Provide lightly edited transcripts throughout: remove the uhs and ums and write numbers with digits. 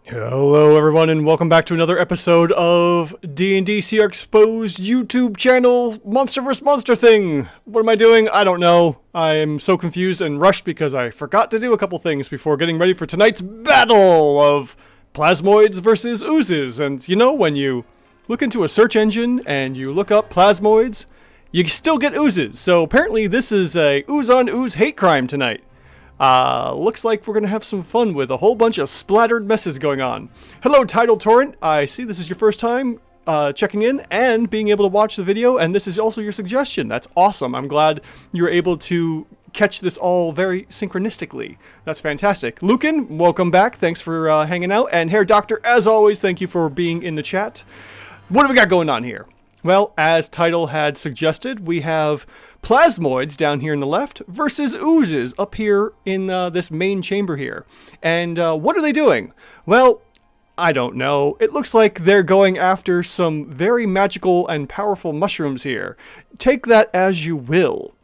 Hello everyone and welcome back to another episode of D&D CR Exposed YouTube channel Monster vs. Monster thing. What am I doing? I don't know. I am so confused and rushed because I forgot to do a couple things before getting ready for tonight's battle of Plasmoids versus Oozes. And you know, when you look into a search engine and you look up Plasmoids, you still get Oozes. So apparently this is a ooze on ooze hate crime tonight. Looks like we're gonna have some fun with a whole bunch of splattered messes going on. Hello, Tidal Torrent. I see this is your first time checking in and being able to watch the video, and this is also your suggestion. That's awesome. I'm glad you're able to catch this all very synchronistically. That's fantastic. Lucan, welcome back. Thanks for hanging out. And Hair Doctor, as always, thank you for being in the chat. What have we got going on here? Well, as Tidal had suggested, we have Plasmoids down here in the left versus Oozes up here in this main chamber here. And what are they doing? Well, I don't know. It looks like they're going after some very magical and powerful mushrooms here. Take that as you will.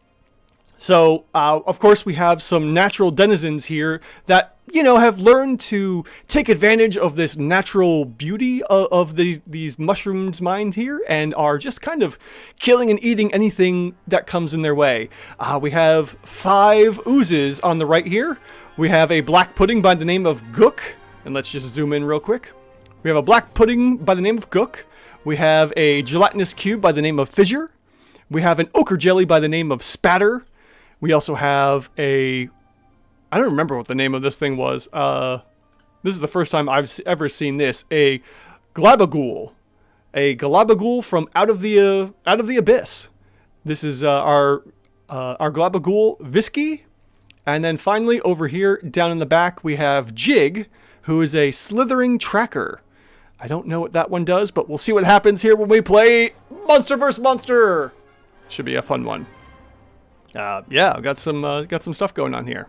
So, of course, we have some natural denizens here that, you know, have learned to take advantage of this natural beauty of these mushrooms mined here and are just kind of killing and eating anything that comes in their way. We have 5 oozes on the right here. We have a black pudding by the name of Gook. And let's just zoom in real quick. We have a black pudding by the name of Gook. We have a gelatinous cube by the name of Fissure. We have an ochre jelly by the name of Spatter. We also have I don't remember what the name of this thing was. This is the first time I've ever seen this. A Glabbagool. A Glabbagool from out of the abyss. This is our Glabbagool Visky. And then finally over here down in the back we have Jig, who is a Slithering Tracker. I don't know what that one does, but we'll see what happens here when we play Monster vs. Monster. Should be a fun one. Yeah, I've got some stuff going on here.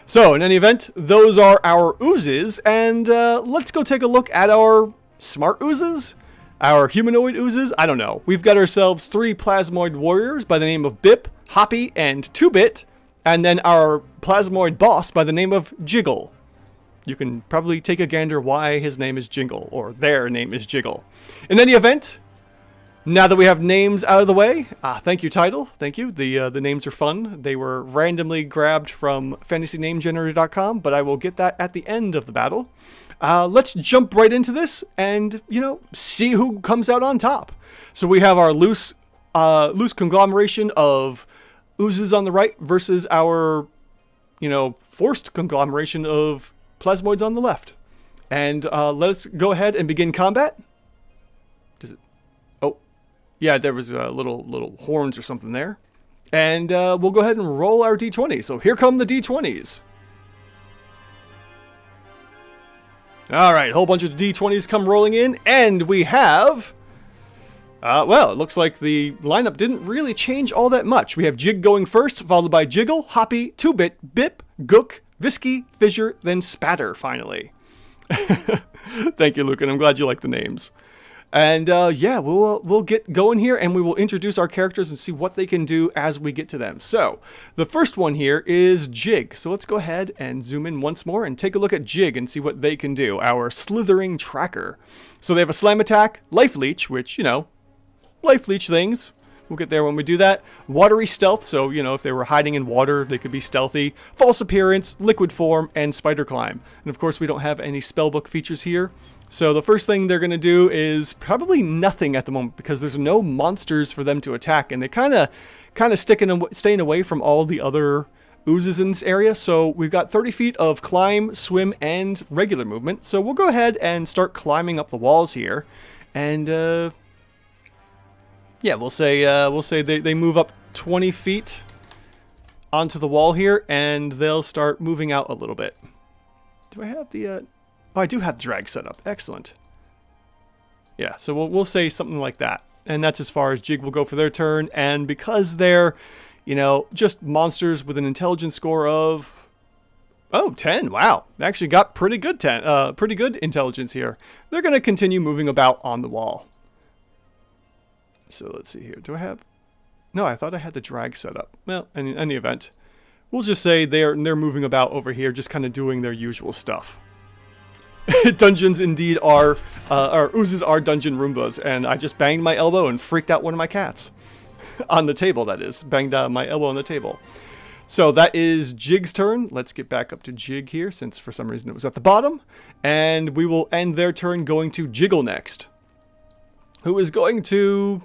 So, in any event, those are our oozes, and let's go take a look at our smart oozes, our humanoid oozes. I don't know. We've got ourselves 3 Plasmoid Warriors by the name of Bip, Hoppy, and 2-Bit, and then our Plasmoid Boss by the name of Jiggle. You can probably take a gander why his name is Jingle, or their name is Jiggle. In any event, now that we have names out of the way, thank you, Tidal. Thank you. The names are fun. They were randomly grabbed from fantasynamegenerator.com, but I will get that at the end of the battle. Let's jump right into this and, you know, see who comes out on top. So we have our loose conglomeration of oozes on the right versus our, you know, forced conglomeration of plasmoids on the left. And let's go ahead and begin combat. Yeah, there was little horns or something there. And we'll go ahead and roll our d20. So here come the d20s. All right, a whole bunch of d20s come rolling in. And we have... well, it looks like the lineup didn't really change all that much. We have Jig going first, followed by Jiggle, Hoppy, 2-Bit, Bip, Gook, Visky, Fissure, then Spatter, finally. Thank you, Luke, and I'm glad you like the names. And yeah, we'll get going here and we will introduce our characters and see what they can do as we get to them. So, the first one here is Jig. So let's go ahead and zoom in once more and take a look at Jig and see what they can do. Our Slithering Tracker. So they have a Slam Attack, Life Leech, which, you know, Life Leech things. We'll get there when we do that. Watery Stealth, so, you know, if they were hiding in water, they could be stealthy. False Appearance, Liquid Form, and Spider Climb. And of course, we don't have any spellbook features here. So the first thing they're going to do is probably nothing at the moment because there's no monsters for them to attack. And they kind of staying away from all the other oozes in this area. So we've got 30 feet of climb, swim, and regular movement. So we'll go ahead and start climbing up the walls here. And yeah, we'll say they move up 20 feet onto the wall here. And they'll start moving out a little bit. Do I have the... Oh, I do have drag set up. Excellent. Yeah, so we'll say something like that. And that's as far as Jig will go for their turn. And because they're, you know, just monsters with an intelligence score of... Oh, 10. Wow. They actually got pretty good intelligence here. They're going to continue moving about on the wall. So let's see here. Do I have... No, I thought I had the drag set up. Well, in any event, we'll just say they're moving about over here, just kind of doing their usual stuff. Dungeons indeed are, or oozes are dungeon Roombas, and I just banged my elbow and freaked out one of my cats. On the table, that is. Banged my elbow on the table. So that is Jig's turn. Let's get back up to Jig here, since for some reason it was at the bottom. And we will end their turn going to Jiggle next. Who is going to,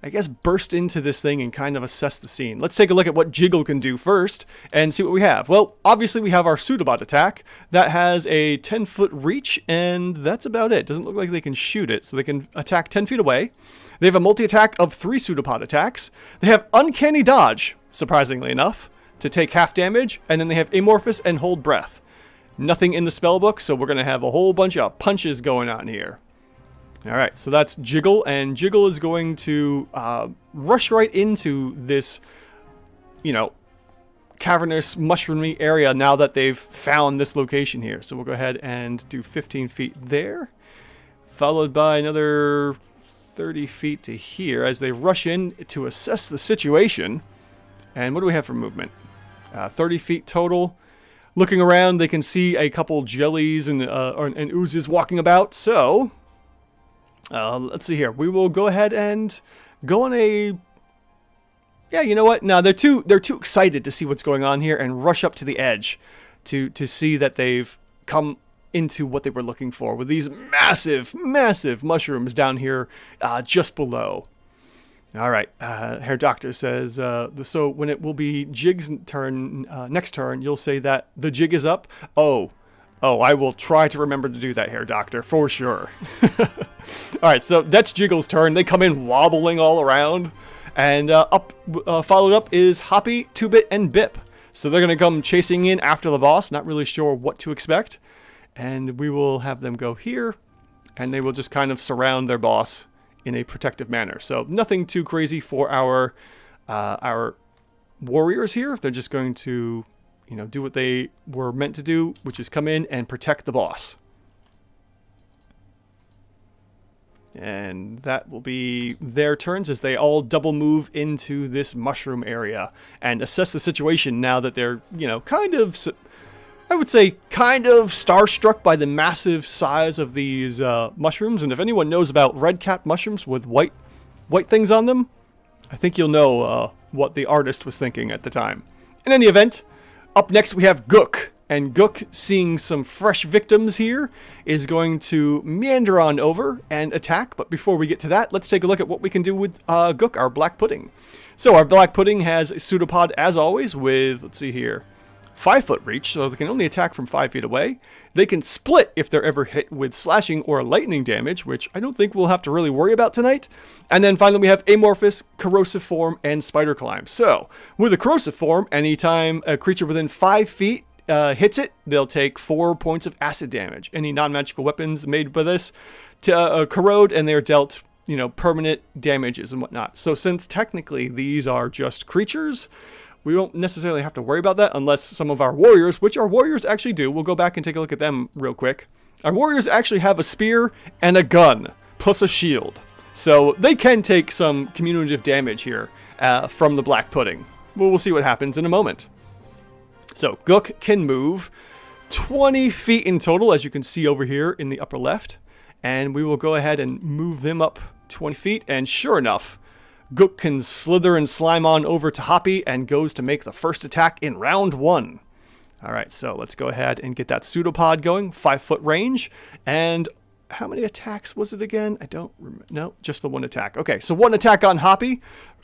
I guess, burst into this thing and kind of assess the scene. Let's take a look at what Jiggle can do first and see what we have. Well, obviously we have our Pseudobot attack that has a 10-foot reach, and that's about it. Doesn't look like they can shoot it, so they can attack 10 feet away. They have a multi-attack of 3 Pseudopod attacks. They have Uncanny Dodge, surprisingly enough, to take half damage, and then they have Amorphous and Hold Breath. Nothing in the spellbook, so we're going to have a whole bunch of punches going on here. Alright, so that's Jiggle, and Jiggle is going to rush right into this, you know, cavernous, mushroomy area now that they've found this location here. So we'll go ahead and do 15 feet there, followed by another 30 feet to here as they rush in to assess the situation. And what do we have for movement? 30 feet total. Looking around, they can see a couple jellies and oozes walking about. So, let's see here. We will go ahead and go on a... Yeah, you know what? No, they're too excited to see what's going on here and rush up to the edge to see that they've come into what they were looking for with these massive, massive mushrooms down here just below. All right, Herr Doctor says, so when it will be Jig's turn, next turn, you'll say that the jig is up. Oh, I will try to remember to do that, Herr Doctor, for sure. All right, so that's Jiggle's turn. They come in wobbling all around. And followed up is Hoppy, 2-Bit, and Bip. So they're going to come chasing in after the boss. Not really sure what to expect. And we will have them go here. And they will just kind of surround their boss in a protective manner. So nothing too crazy for our warriors here. They're just going to, you know, do what they were meant to do, which is come in and protect the boss. And that will be their turns as they all double move into this mushroom area and assess the situation now that they're, you know, kind of, I would say, kind of starstruck by the massive size of these mushrooms. And if anyone knows about red cap mushrooms with white things on them, I think you'll know what the artist was thinking at the time. In any event, up next we have Gook. And Gook, seeing some fresh victims here, is going to meander on over and attack. But before we get to that, let's take a look at what we can do with Gook, our black pudding. So our black pudding has a pseudopod, as always, with, let's see here, 5-foot reach, so they can only attack from 5 feet away. They can split if they're ever hit with slashing or lightning damage, which I don't think we'll have to really worry about tonight. And then finally we have Amorphous, Corrosive Form, and Spider Climb. So, with a Corrosive Form, anytime a creature within 5 feet hits it, they'll take 4 points of acid damage. Any non-magical weapons made by this to corrode, and they're dealt, you know, permanent damages and whatnot. So since technically these are just creatures, we don't necessarily have to worry about that unless some of our warriors, which our warriors actually do. We'll go back and take a look at them real quick. Our warriors actually have a spear and a gun, plus a shield. So they can take some cumulative damage here from the black pudding. Well, we'll see what happens in a moment. So, Gook can move 20 feet in total, as you can see over here in the upper left. And we will go ahead and move them up 20 feet. And sure enough, Gook can slither and slime on over to Hoppy and goes to make the first attack in round 1. Alright, so let's go ahead and get that pseudopod going. 5-foot range. And how many attacks was it again? I don't remember. No, just the one attack. Okay, so one attack on Hoppy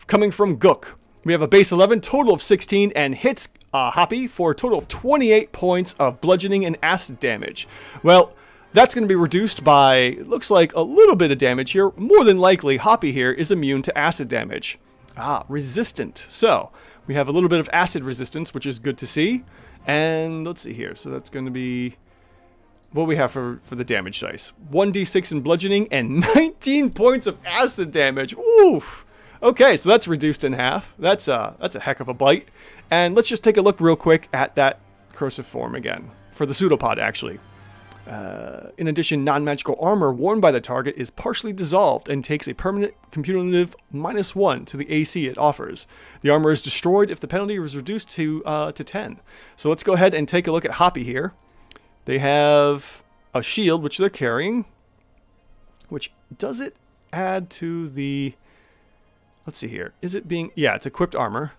coming from Gook. We have a base 11, total of 16, and hits Hoppy for a total of 28 points of bludgeoning and acid damage. Well, that's going to be reduced by, it looks like, a little bit of damage here. More than likely, Hoppy here is immune to acid damage. Resistant. So, we have a little bit of acid resistance, which is good to see. And let's see here. So that's going to be what we have for the damage dice. 1d6 in bludgeoning and 19 points of acid damage. Oof! Okay, so that's reduced in half. That's a heck of a bite. And let's just take a look real quick at that corrosive form again. For the pseudopod, actually. In addition, non-magical armor worn by the target is partially dissolved and takes a permanent cumulative -1 to the AC it offers. The armor is destroyed if the penalty is reduced to 10. So let's go ahead and take a look at Hoppy here. They have a shield, which they're carrying. Which, does it add to the... Let's see here. Is it being... Yeah, it's equipped armor.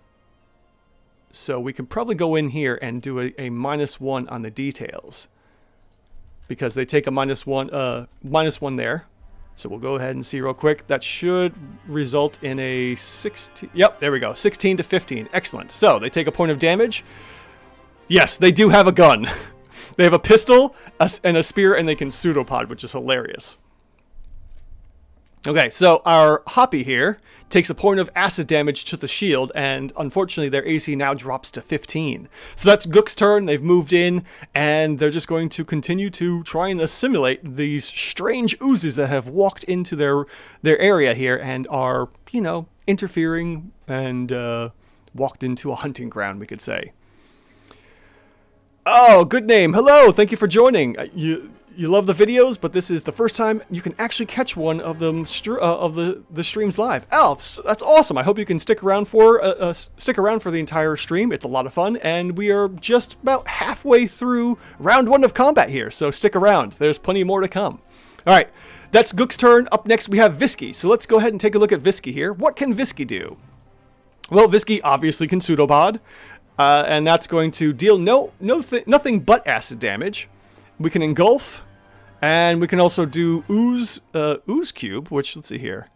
So we can probably go in here and do a -1 on the details. Because they take a -1 there. So we'll go ahead and see real quick. That should result in a 16... Yep, there we go. 16 to 15. Excellent. So they take a point of damage. Yes, they do have a gun. They have a pistol and a spear, and they can pseudopod, which is hilarious. Okay, so our Hoppy here takes a point of acid damage to the shield, and unfortunately their AC now drops to 15. So that's Gook's turn. They've moved in, and they're just going to continue to try and assimilate these strange oozes that have walked into their area here and are, you know, interfering and walked into a hunting ground, we could say. Oh, good name. Hello, thank you for joining. You love the videos, but this is the first time you can actually catch one of them of the streams live. Elves, that's awesome. I hope you can stick around for the entire stream. It's a lot of fun, and we are just about halfway through round 1 of combat here. So stick around. There's plenty more to come. All right, that's Gook's turn. Up next, we have Visky. So let's go ahead and take a look at Visky here. What can Visky do? Well, Visky obviously can pseudopod, and that's going to deal nothing but acid damage. We can engulf, and we can also do Ooze Cube, which, let's see here.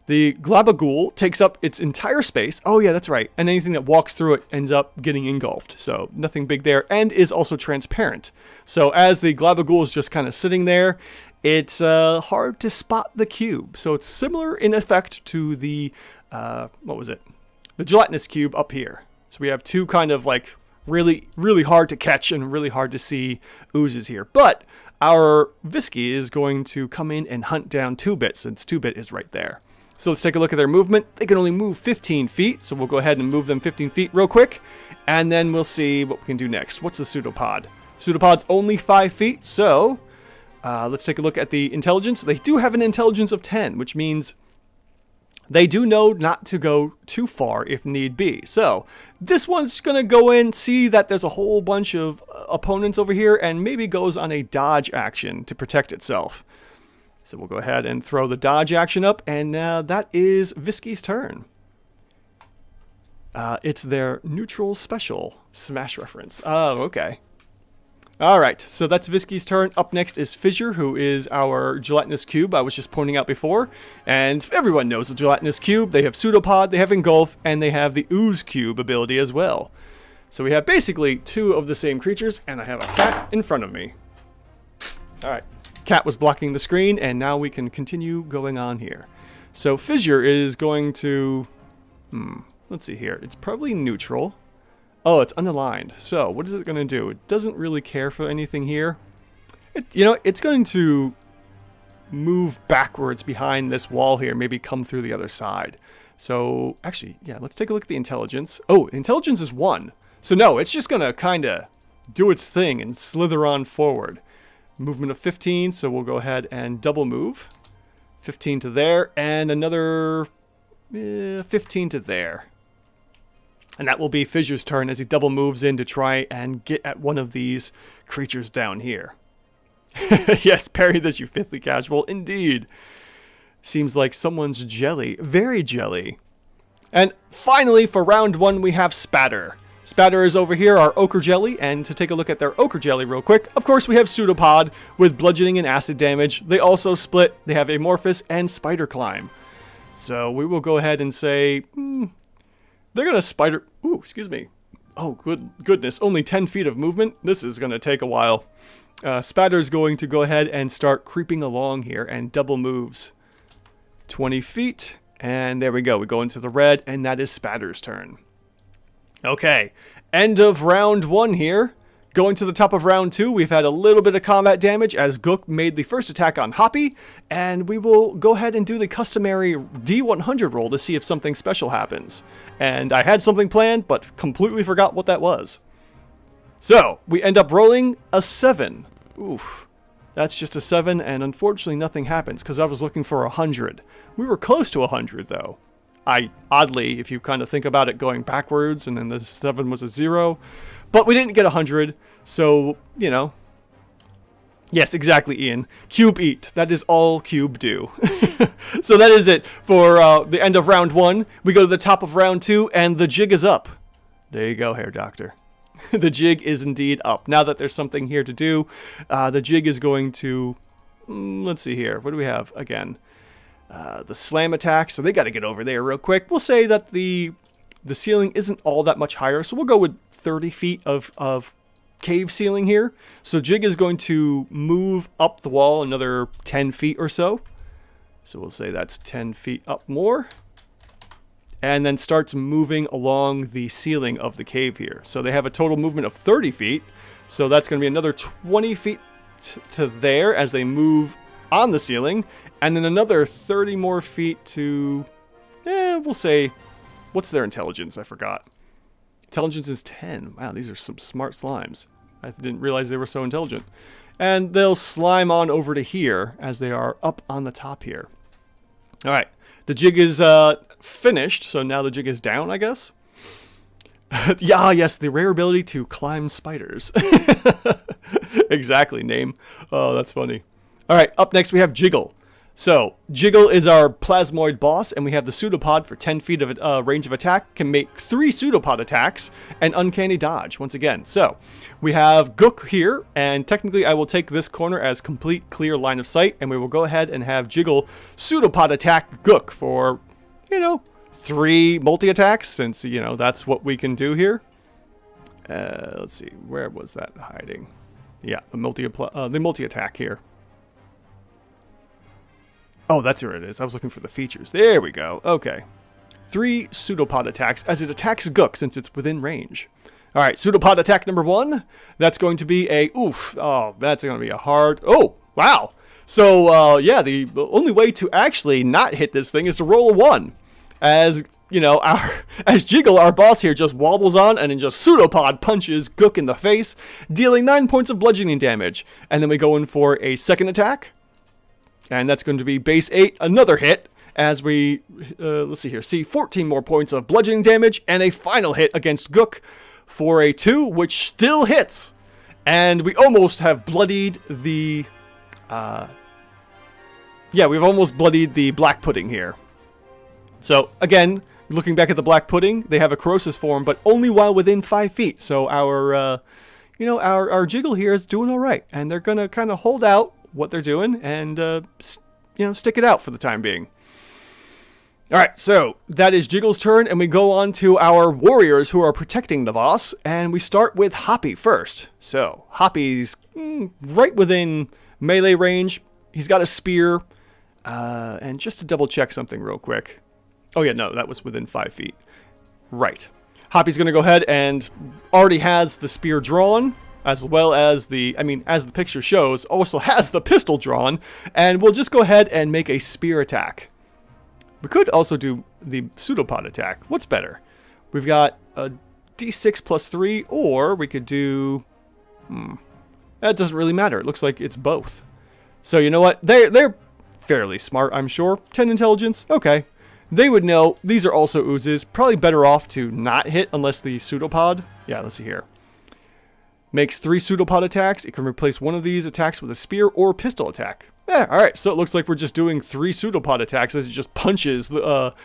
The Glabbagool takes up its entire space. Oh yeah, that's right. And anything that walks through it ends up getting engulfed. So nothing big there, and is also transparent. So as the Glabbagool is just kind of sitting there, it's hard to spot the cube. So it's similar in effect to the, what was it? The Gelatinous Cube up here. So we have two kind of like really hard to catch and really hard to see oozes here. But our Visky is going to come in and hunt down 2-Bit, since 2-Bit is right there. So let's take a look at their movement. They can only move 15 feet, so we'll go ahead and move them 15 feet real quick, and then we'll see what we can do next. What's the pseudopod? Pseudopod's only 5 feet, so let's take a look at the intelligence. They do have an intelligence of 10, which means they do know not to go too far if need be. So this one's going to go in, see that there's a whole bunch of opponents over here, and maybe goes on a dodge action to protect itself. So we'll go ahead and throw the dodge action up, and that is Visky's turn. It's their neutral special Smash reference. Oh, okay. Alright, so that's Visky's turn. Up next is Fissure, who is our Gelatinous Cube I was just pointing out before. And everyone knows the Gelatinous Cube. They have Pseudopod, they have Engulf, and they have the Ooze Cube ability as well. So we have basically two of the same creatures, and I have a cat in front of me. Alright, cat was blocking the screen, and now we can continue going on here. So Fissure is going to... let's see here. It's probably neutral. Oh, it's unaligned. So, what is it going to do? It doesn't really care for anything here. It's going to move backwards behind this wall here, maybe come through the other side. So, actually, yeah, let's take a look at the intelligence. Oh, intelligence is 1. So, no, it's just going to kind of do its thing and slither on forward. Movement of 15, so we'll go ahead and double move. 15 to there, and another 15 to there. And that will be Fissure's turn as he double moves in to try and get at one of these creatures down here. Yes, parry this, you fifthly casual. Indeed. Seems like someone's jelly. Very jelly. And finally, for round 1, we have Spatter. Spatter is over here, our Ochre Jelly. And to take a look at their Ochre Jelly real quick, of course we have Pseudopod with bludgeoning and acid damage. They also split. They have Amorphous and Spider Climb. So we will go ahead and say... they're going to spider... Ooh, excuse me. Oh, goodness. Only 10 feet of movement? This is going to take a while. Spatter's going to go ahead and start creeping along here and double moves. 20 feet. And there we go. We go into the red, and that is Spatter's turn. Okay. End of round 1 here. Going to the top of round 2, we've had a little bit of combat damage as Gook made the first attack on Hoppy, and we will go ahead and do the customary D100 roll to see if something special happens. And I had something planned, but completely forgot what that was. So, we end up rolling a 7. Oof. That's just a 7, and unfortunately nothing happens, because I was looking for 100. We were close to 100, though. Oddly, if you kind of think about it going backwards, and then the 7 was a 0... But we didn't get 100, so, Yes, exactly, Ian. Cube eat. That is all Cube do. So that is it for the end of round 1. We go to the top of round 2, and the jig is up. There you go, Hair Doctor. The jig is indeed up. Now that there's something here to do, the jig is going to... let's see here. What do we have again? The slam attack. So they got to get over there real quick. We'll say that the ceiling isn't all that much higher. So we'll go with 30 feet of cave ceiling here. So jig is going to move up the wall another 10 feet or so. So we'll say that's 10 feet up more. And then starts moving along the ceiling of the cave here. So they have a total movement of 30 feet. So that's going to be another 20 feet to there as they move on the ceiling. And then another 30 more feet to, we'll say, what's their intelligence? I forgot. Intelligence is 10. Wow, these are some smart slimes. I didn't realize they were so intelligent. And they'll slime on over to here as they are up on the top here. All right. The jig is finished, so now the jig is down, I guess. Yeah, yes, the rare ability to climb spiders. Exactly, name. Oh, that's funny. All right, up next we have Jiggle. So, Jiggle is our Plasmoid Boss, and we have the Pseudopod for 10 feet of range of attack, can make 3 Pseudopod attacks, and Uncanny Dodge, once again. So, we have Gook here, and technically I will take this corner as complete clear line of sight, and we will go ahead and have Jiggle Pseudopod attack Gook for, 3 multi-attacks, since, that's what we can do here. Let's see, where was that hiding? Yeah, the multi-attack here. Oh, that's where it is. I was looking for the features. There we go. Okay. 3 Pseudopod attacks as it attacks Gook since it's within range. All right, Pseudopod attack number 1. That's going to be a... oof. Oh, that's going to be a hard... oh, wow. So, yeah, the only way to actually not hit this thing is to roll a 1. As, as Jiggle, our boss here, just wobbles on and then just Pseudopod punches Gook in the face, dealing 9 points of bludgeoning damage. And then we go in for a second attack. And that's going to be base 8, another hit, as we, let's see here, see 14 more points of bludgeoning damage, and a final hit against Gook for a 2, which still hits. And we almost have bloodied the, we've almost bloodied the black pudding here. So, again, looking back at the black pudding, they have a corrosive form, but only while within 5 feet. So our, our Jiggle here is doing all right, and they're going to kind of hold out what they're doing and stick it out for the time being. All right, so that is Jiggle's turn, and we go on to our warriors who are protecting the boss, and we start with Hoppy first. So Hoppy's right within melee range. He's got a spear, and just to double check something real quick. Oh yeah, no, that was within 5 feet. Right. Hoppy's going to go ahead and already has the spear drawn, as well as as the picture shows, also has the pistol drawn, and we'll just go ahead and make a spear attack. We could also do the Pseudopod attack. What's better? We've got a D6 plus 3, or we could do... that doesn't really matter. It looks like it's both. So you know what? They're fairly smart, I'm sure. 10 intelligence? Okay. They would know. These are also Oozes. Probably better off to not hit unless the Pseudopod... yeah, let's see here. Makes 3 Pseudopod attacks. It can replace one of these attacks with a spear or pistol attack. Yeah, alright, so it looks like we're just doing 3 Pseudopod attacks as it just punches the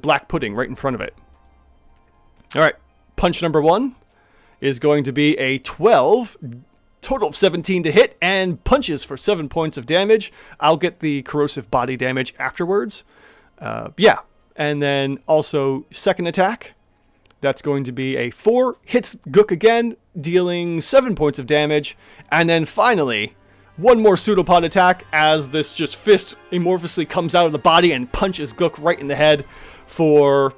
black pudding right in front of it. Alright, punch number 1 is going to be a 12, total of 17 to hit, and punches for 7 points of damage. I'll get the corrosive body damage afterwards. And then also second attack. That's going to be a 4, hits Gook again, dealing 7 points of damage. And then finally, one more Pseudopod attack as this just fist amorphously comes out of the body and punches Gook right in the head for,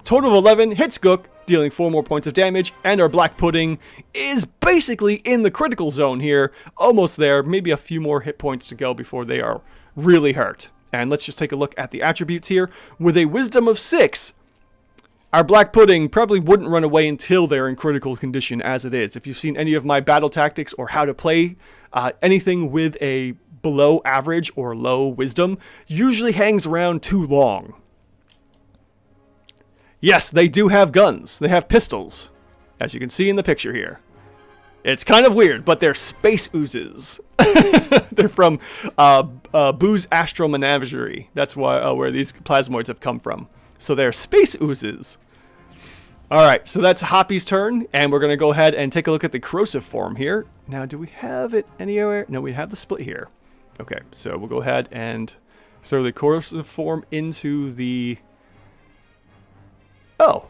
total of 11, hits Gook, dealing 4 more points of damage. And our black pudding is basically in the critical zone here, almost there, maybe a few more hit points to go before they are really hurt. And let's just take a look at the attributes here. With a wisdom of 6, our black pudding probably wouldn't run away until they're in critical condition as it is. If you've seen any of my battle tactics or how to play, anything with a below average or low wisdom usually hangs around too long. Yes, they do have guns. They have pistols, as you can see in the picture here. It's kind of weird, but they're space oozes. They're from Boo's Astral Menagerie. That's where these plasmoids have come from. So they're space oozes. All right, so that's Hoppy's turn, and we're going to go ahead and take a look at the corrosive form here. Now, do we have it anywhere? No, we have the split here. Okay, so we'll go ahead and throw the corrosive form into the... Oh,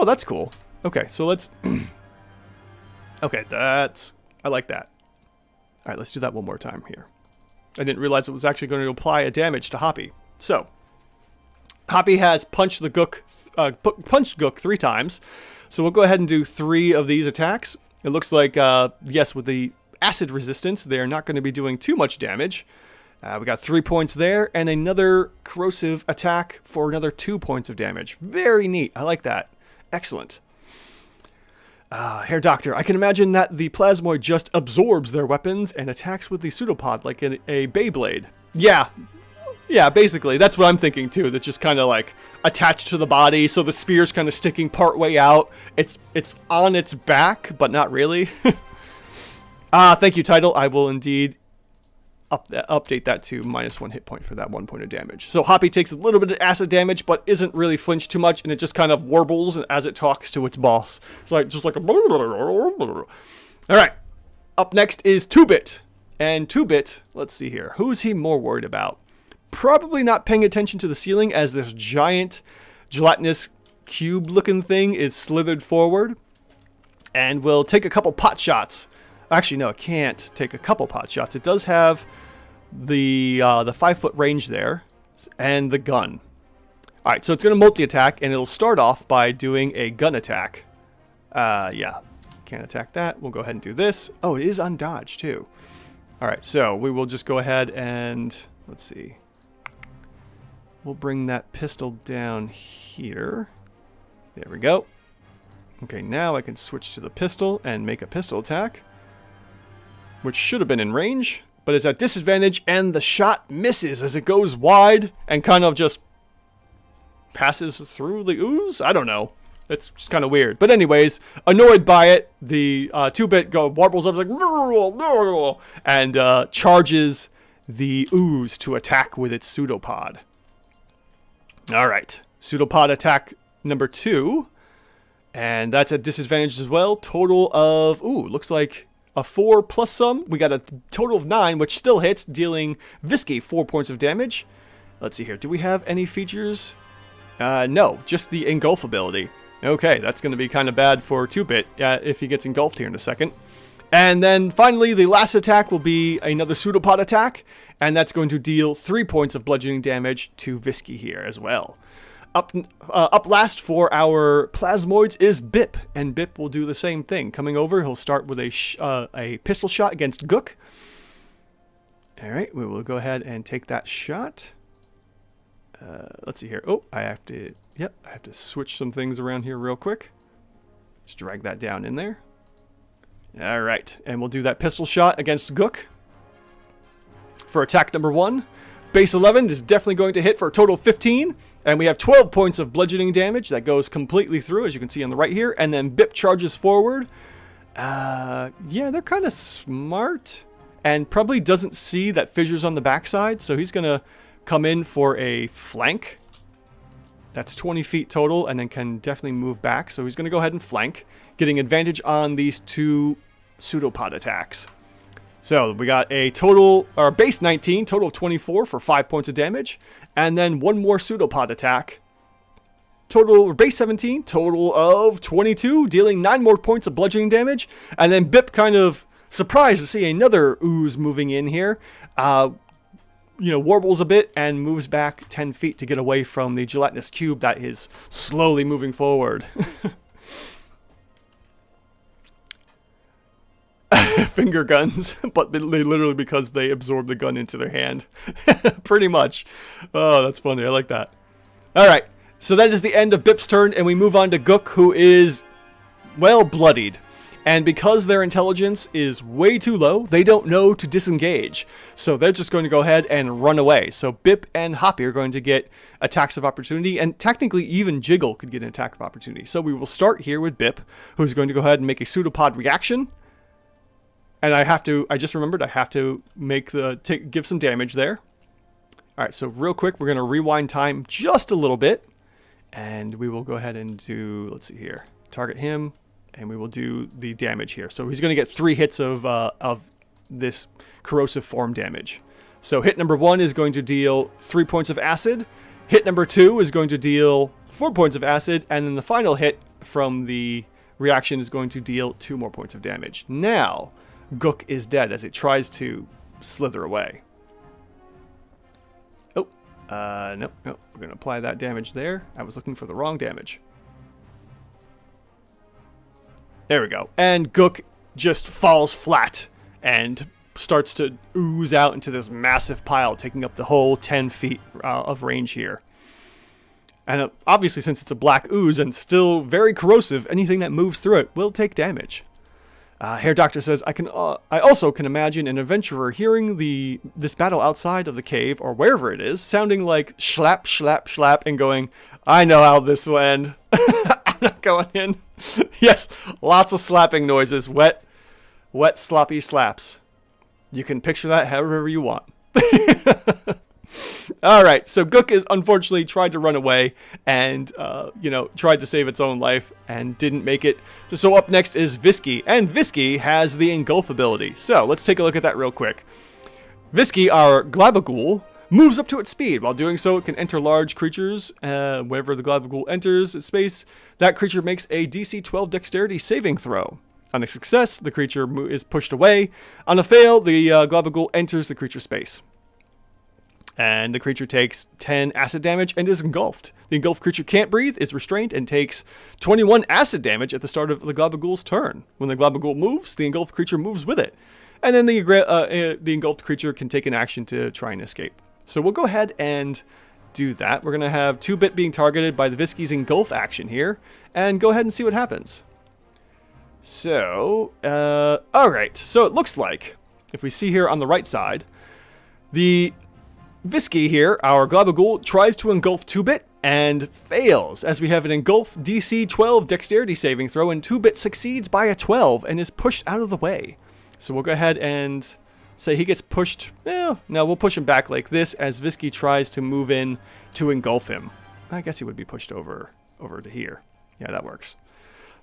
that's cool. Okay, so let's... Okay, I like that. All right, let's do that one more time here. I didn't realize it was actually going to apply a damage to Hoppy. So, Hoppy has punched Gook 3 times. So we'll go ahead and do 3 of these attacks. It looks like, yes, with the acid resistance, they're not going to be doing too much damage. We got 3 points there, and another corrosive attack for another 2 points of damage. Very neat. I like that. Excellent. Herr Doctor, I can imagine that the Plasmoid just absorbs their weapons and attacks with the pseudopod like a Beyblade. Yeah, basically. That's what I'm thinking, too. That's just kind of like attached to the body, so the spear's kind of sticking part way out. It's on its back, but not really. Thank you, Title. I will indeed update that to -1 hit point for that 1 point of damage. So Hoppy takes a little bit of acid damage, but isn't really flinched too much, and it just kind of warbles as it talks to its boss. It's like just like a... All right. Up next is 2-Bit. And 2-Bit, let's see here. Who's he more worried about? Probably not paying attention to the ceiling as this giant gelatinous cube looking thing is slithered forward. And will take a couple pot shots. Actually, no, it can't take a couple pot shots. It does have the 5-foot range there and the gun. All right, so it's going to multi-attack, and it'll start off by doing a gun attack. Yeah, can't attack that. We'll go ahead and do this. Oh, it is on dodge, too. All right, so we will just go ahead and, let's see. We'll bring that pistol down here. There we go. Okay, now I can switch to the pistol and make a pistol attack, which should have been in range, but it's at disadvantage, and the shot misses as it goes wide and kind of just passes through the ooze? I don't know. It's just kind of weird. But anyways, annoyed by it, the 2-Bit warbles up like, and charges the ooze to attack with its pseudopod. All right, pseudopod attack number 2, and that's at disadvantage as well. Total of, looks like a 4 plus some. We got a total of 9, which still hits, dealing Visky 4 points of damage. Let's see here. Do we have any features? No, just the engulf ability. Okay, that's going to be kind of bad for 2-Bit if he gets engulfed here in a second. And then finally, the last attack will be another pseudopod attack, and that's going to deal 3 points of bludgeoning damage to Visky here as well. Up last for our Plasmoids is Bip, and Bip will do the same thing. Coming over, he'll start with a pistol shot against Gook. All right, we will go ahead and take that shot. Let's see here. Oh, I have to switch some things around here real quick. Just drag that down in there. All right, and we'll do that pistol shot against Gook. For attack number 1, base 11 is definitely going to hit for a total of 15. And we have 12 points of bludgeoning damage that goes completely through, as you can see on the right here. And then Bip charges forward. Yeah, they're kind of smart. And probably doesn't see that fissure's on the backside. So he's going to come in for a flank. That's 20 feet total, and then can definitely move back. So he's going to go ahead and flank, getting advantage on these 2 pseudopod attacks. So we got a total, or base 19, total of 24 for 5 points of damage. And then 1 more pseudopod attack. Total, base 17, total of 22, dealing 9 more points of bludgeoning damage. And then Bip kind of surprised to see another ooze moving in here. Warbles a bit and moves back 10 feet to get away from the gelatinous cube that is slowly moving forward. Finger guns, but they literally because they absorb the gun into their hand. Pretty much. Oh, that's funny. I like that. All right. So that is the end of Bip's turn, and we move on to Gook, who is, well, bloodied. And because their intelligence is way too low, they don't know to disengage. So they're just going to go ahead and run away. So Bip and Hoppy are going to get attacks of opportunity, and technically even Jiggle could get an attack of opportunity. So we will start here with Bip, who's going to go ahead and make a pseudopod reaction. And I just remembered I have to give some damage there. All right, so real quick, we're going to rewind time just a little bit. And we will go ahead and do, let's see here, target him. And we will do the damage here. So he's going to get 3 hits of this corrosive form damage. So hit number 1 is going to deal 3 points of acid. Hit number 2 is going to deal 4 points of acid. And then the final hit from the reaction is going to deal 2 more points of damage. Now, Gook is dead as it tries to slither away. Oh, nope. We're going to apply that damage there. I was looking for the wrong damage. There we go. And Gook just falls flat and starts to ooze out into this massive pile, taking up the whole 10 feet of range here. And obviously, since it's a black ooze and still very corrosive, anything that moves through it will take damage. Hair Doctor says, I also can imagine an adventurer hearing this battle outside of the cave, or wherever it is, sounding like schlap, schlap, schlap, and going, I know how this will end. I'm not going in. Yes, lots of slapping noises. Wet, sloppy slaps. You can picture that however you want. All right, so Gook is unfortunately tried to run away and, tried to save its own life and didn't make it. So up next is Visky, and Visky has the Engulf ability. So let's take a look at that real quick. Visky, our Glabbagool, moves up to its speed. While doing so, it can enter large creatures. Whenever the Glabbagool enters its space, that creature makes a DC 12 dexterity saving throw. On a success, the creature is pushed away. On a fail, the Glabbagool enters the creature's space. And the creature takes 10 acid damage and is engulfed. The engulfed creature can't breathe, is restrained, and takes 21 acid damage at the start of the Glabbagool's turn. When the Glabbagool moves, the engulfed creature moves with it. And then the engulfed creature can take an action to try and escape. So we'll go ahead and do that. We're going to have 2-bit being targeted by the Visky's engulf action here. And go ahead and see what happens. So, alright. So it looks like, if we see here on the right side, the Visky here, our Glabbagool, tries to engulf 2-bit and fails, as we have an engulf DC 12 dexterity saving throw, and 2-bit succeeds by a 12 and is pushed out of the way. So we'll go ahead and say he gets pushed. No, we'll push him back like this as Visky tries to move in to engulf him. I guess he would be pushed over to here. Yeah, that works.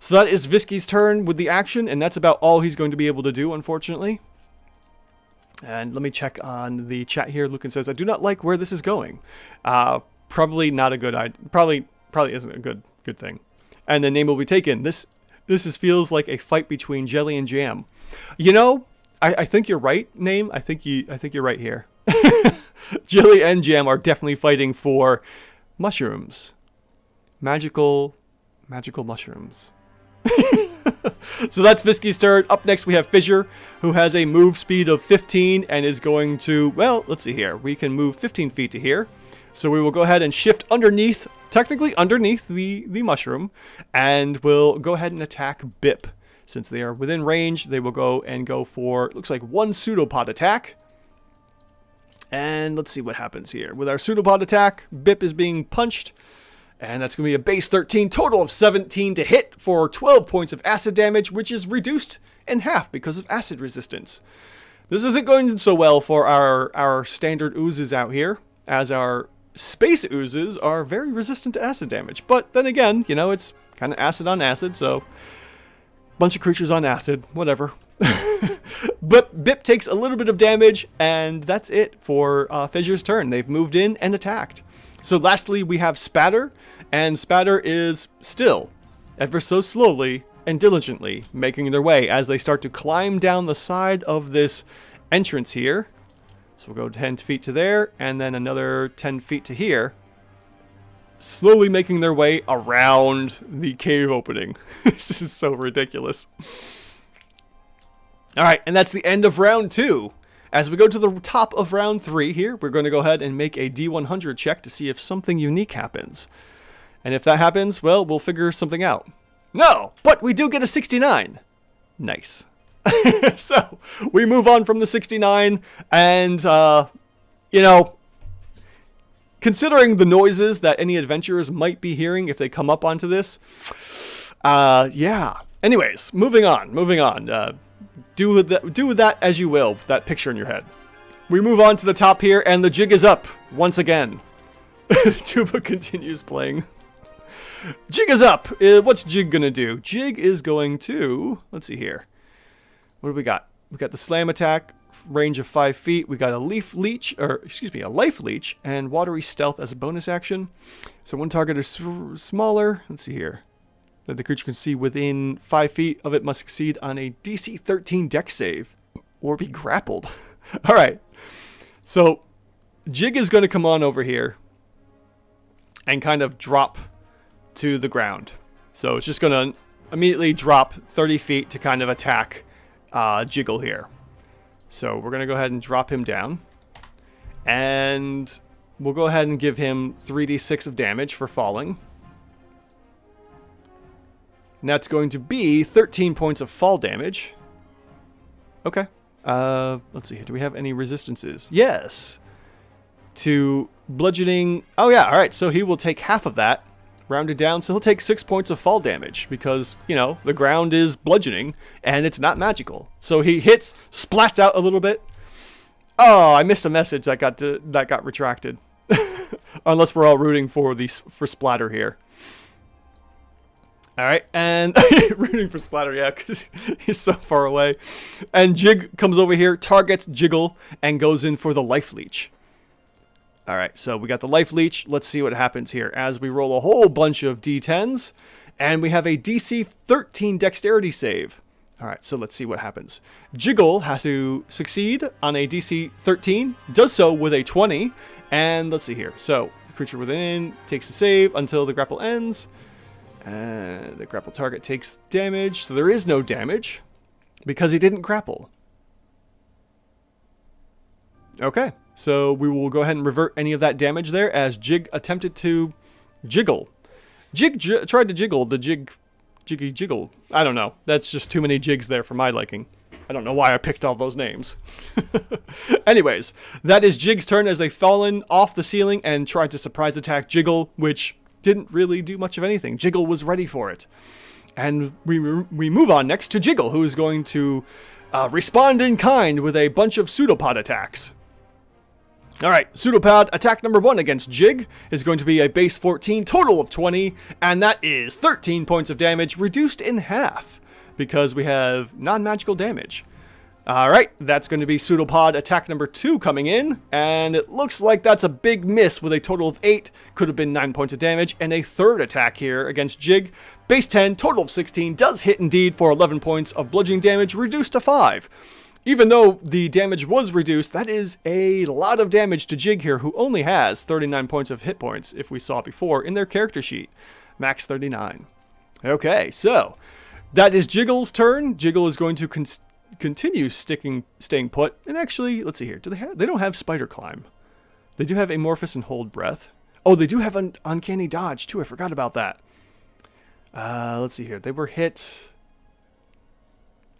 So that is Visky's turn with the action, and that's about all he's going to be able to do, unfortunately. And let me check on the chat here. Lucan says, I do not like where this is going. Probably not a good idea. Probably isn't a good thing. And the name will be taken. This feels like a fight between Jelly and Jam. You know, I think you're right, Name. I think you're right here. Jelly and Jam are definitely fighting for mushrooms. Magical mushrooms. So that's Visky's turn. Up next we have Fissure, who has a move speed of 15 and is going to, well, let's see here. We can move 15 feet to here. So we will go ahead and shift technically underneath the mushroom, and we'll go ahead and attack Bip. Since they are within range, they will go for, looks like 1 pseudopod attack. And let's see what happens here. With our pseudopod attack, Bip is being punched. And that's going to be a base 13, total of 17 to hit for 12 points of acid damage, which is reduced in half because of acid resistance. This isn't going so well for our standard oozes out here, as our space oozes are very resistant to acid damage. But then again, it's kind of acid on acid, so bunch of creatures on acid, whatever. But Bip takes a little bit of damage, and that's it for Fissure's turn. They've moved in and attacked. So lastly, we have Spatter, and Spatter is still, ever so slowly and diligently, making their way as they start to climb down the side of this entrance here. So we'll go 10 feet to there, and then another 10 feet to here. Slowly making their way around the cave opening. This is so ridiculous. Alright, and that's the end of round 2. As we go to the top of round 3 here, we're going to go ahead and make a D100 check to see if something unique happens. And if that happens, well, we'll figure something out. No, but we do get a 69. Nice. So, we move on from the 69, and, considering the noises that any adventurers might be hearing if they come up onto this, yeah. Anyways, moving on. do with that as you will, that picture in your head. We move on to the top here, and the jig is up once again. Tuba continues playing. Jig is up. What's Jig gonna do? Jig is going to, let's see here. What do we got? We got the slam attack, range of 5 feet. We got a a life leech, and watery stealth as a bonus action. So one target is smaller. Let's see here. That the creature can see within 5 feet of it must succeed on a DC 13 dex save or be grappled. All right. So Jig is going to come on over here and kind of drop to the ground. So it's just going to immediately drop 30 feet to kind of attack Jiggle here. So we're going to go ahead and drop him down. And we'll go ahead and give him 3d6 of damage for falling. And that's going to be 13 points of fall damage. Okay. Let's see here. Do we have any resistances? Yes. To bludgeoning. Oh, yeah. All right. So he will take half of that. Rounded down, so he'll take 6 points of fall damage because, you know, the ground is bludgeoning and it's not magical. So he hits, splats out a little bit. Oh, I missed a message that got retracted. Unless we're all rooting for splatter here. All right, and rooting for splatter, yeah, because he's so far away. And Jig comes over here, targets Jiggle, and goes in for the life leech. All right, so we got the life leech. Let's see what happens here as we roll a whole bunch of d10s. And we have a DC 13 dexterity save. All right, so let's see what happens. Jiggle has to succeed on a DC 13. Does so with a 20. And let's see here. So the creature within takes a save until the grapple ends. The grapple target takes damage. So there is no damage because he didn't grapple. Okay. So we will go ahead and revert any of that damage there as Jig attempted to jiggle. Jig tried to jiggle the jiggy jiggle. I don't know. That's just too many jigs there for my liking. I don't know why I picked all those names. Anyways, that is Jig's turn as they've fallen off the ceiling and tried to surprise attack Jiggle, which didn't really do much of anything. Jiggle was ready for it. And we move on next to Jiggle, who is going to respond in kind with a bunch of pseudopod attacks. All right, pseudopod attack number 1 against Jig is going to be a base 14, total of 20, and that is 13 points of damage, reduced in half, because we have non-magical damage. All right, that's going to be pseudopod attack number 2 coming in, and it looks like that's a big miss with a total of 8, could have been 9 points of damage, and a third attack here against Jig. Base 10, total of 16, does hit indeed for 11 points of bludgeoning damage, reduced to 5. Even though the damage was reduced, that is a lot of damage to Jig here, who only has 39 points of hit points, if we saw before, in their character sheet. Max 39. Okay, so that is Jiggle's turn. Jiggle is going to continue staying put. And actually, let's see here. They don't have Spider Climb. They do have Amorphous and Hold Breath. Oh, they do have an Uncanny Dodge, too. I forgot about that. Let's see here. They were hit...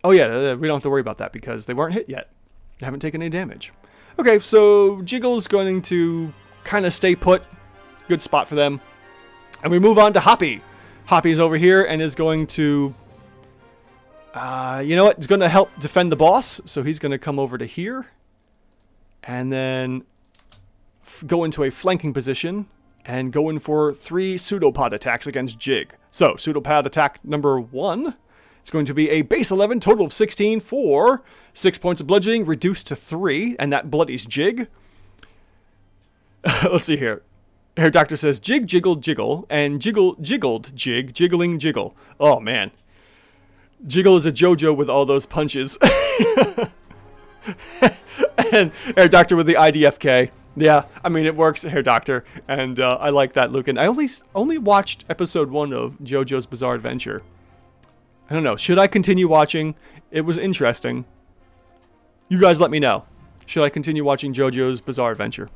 Oh yeah, we don't have to worry about that because they weren't hit yet. They haven't taken any damage. Okay, so Jiggle's going to kind of stay put. Good spot for them. And we move on to Hoppy. Hoppy's over here and is going to... you know what? He's going to help defend the boss. So he's going to come over to here. And then go into a flanking position. And go in for 3 pseudopod attacks against Jig. So, pseudopod attack number 1... It's going to be a base 11, total of 16 for 6 points of bludgeoning, reduced to 3, and that bloodies Jig. Let's see here. Hair Doctor says, Jig jiggled Jiggle, and jiggled Jig, jiggling Jiggle. Oh, man. Jiggle is a JoJo with all those punches. And Hair Doctor with the IDFK. Yeah, I mean, it works, Hair Doctor, and I like that look. And I only watched episode 1 of JoJo's Bizarre Adventure. I don't know. Should I continue watching? It was interesting. You guys let me know. Should I continue watching JoJo's Bizarre Adventure?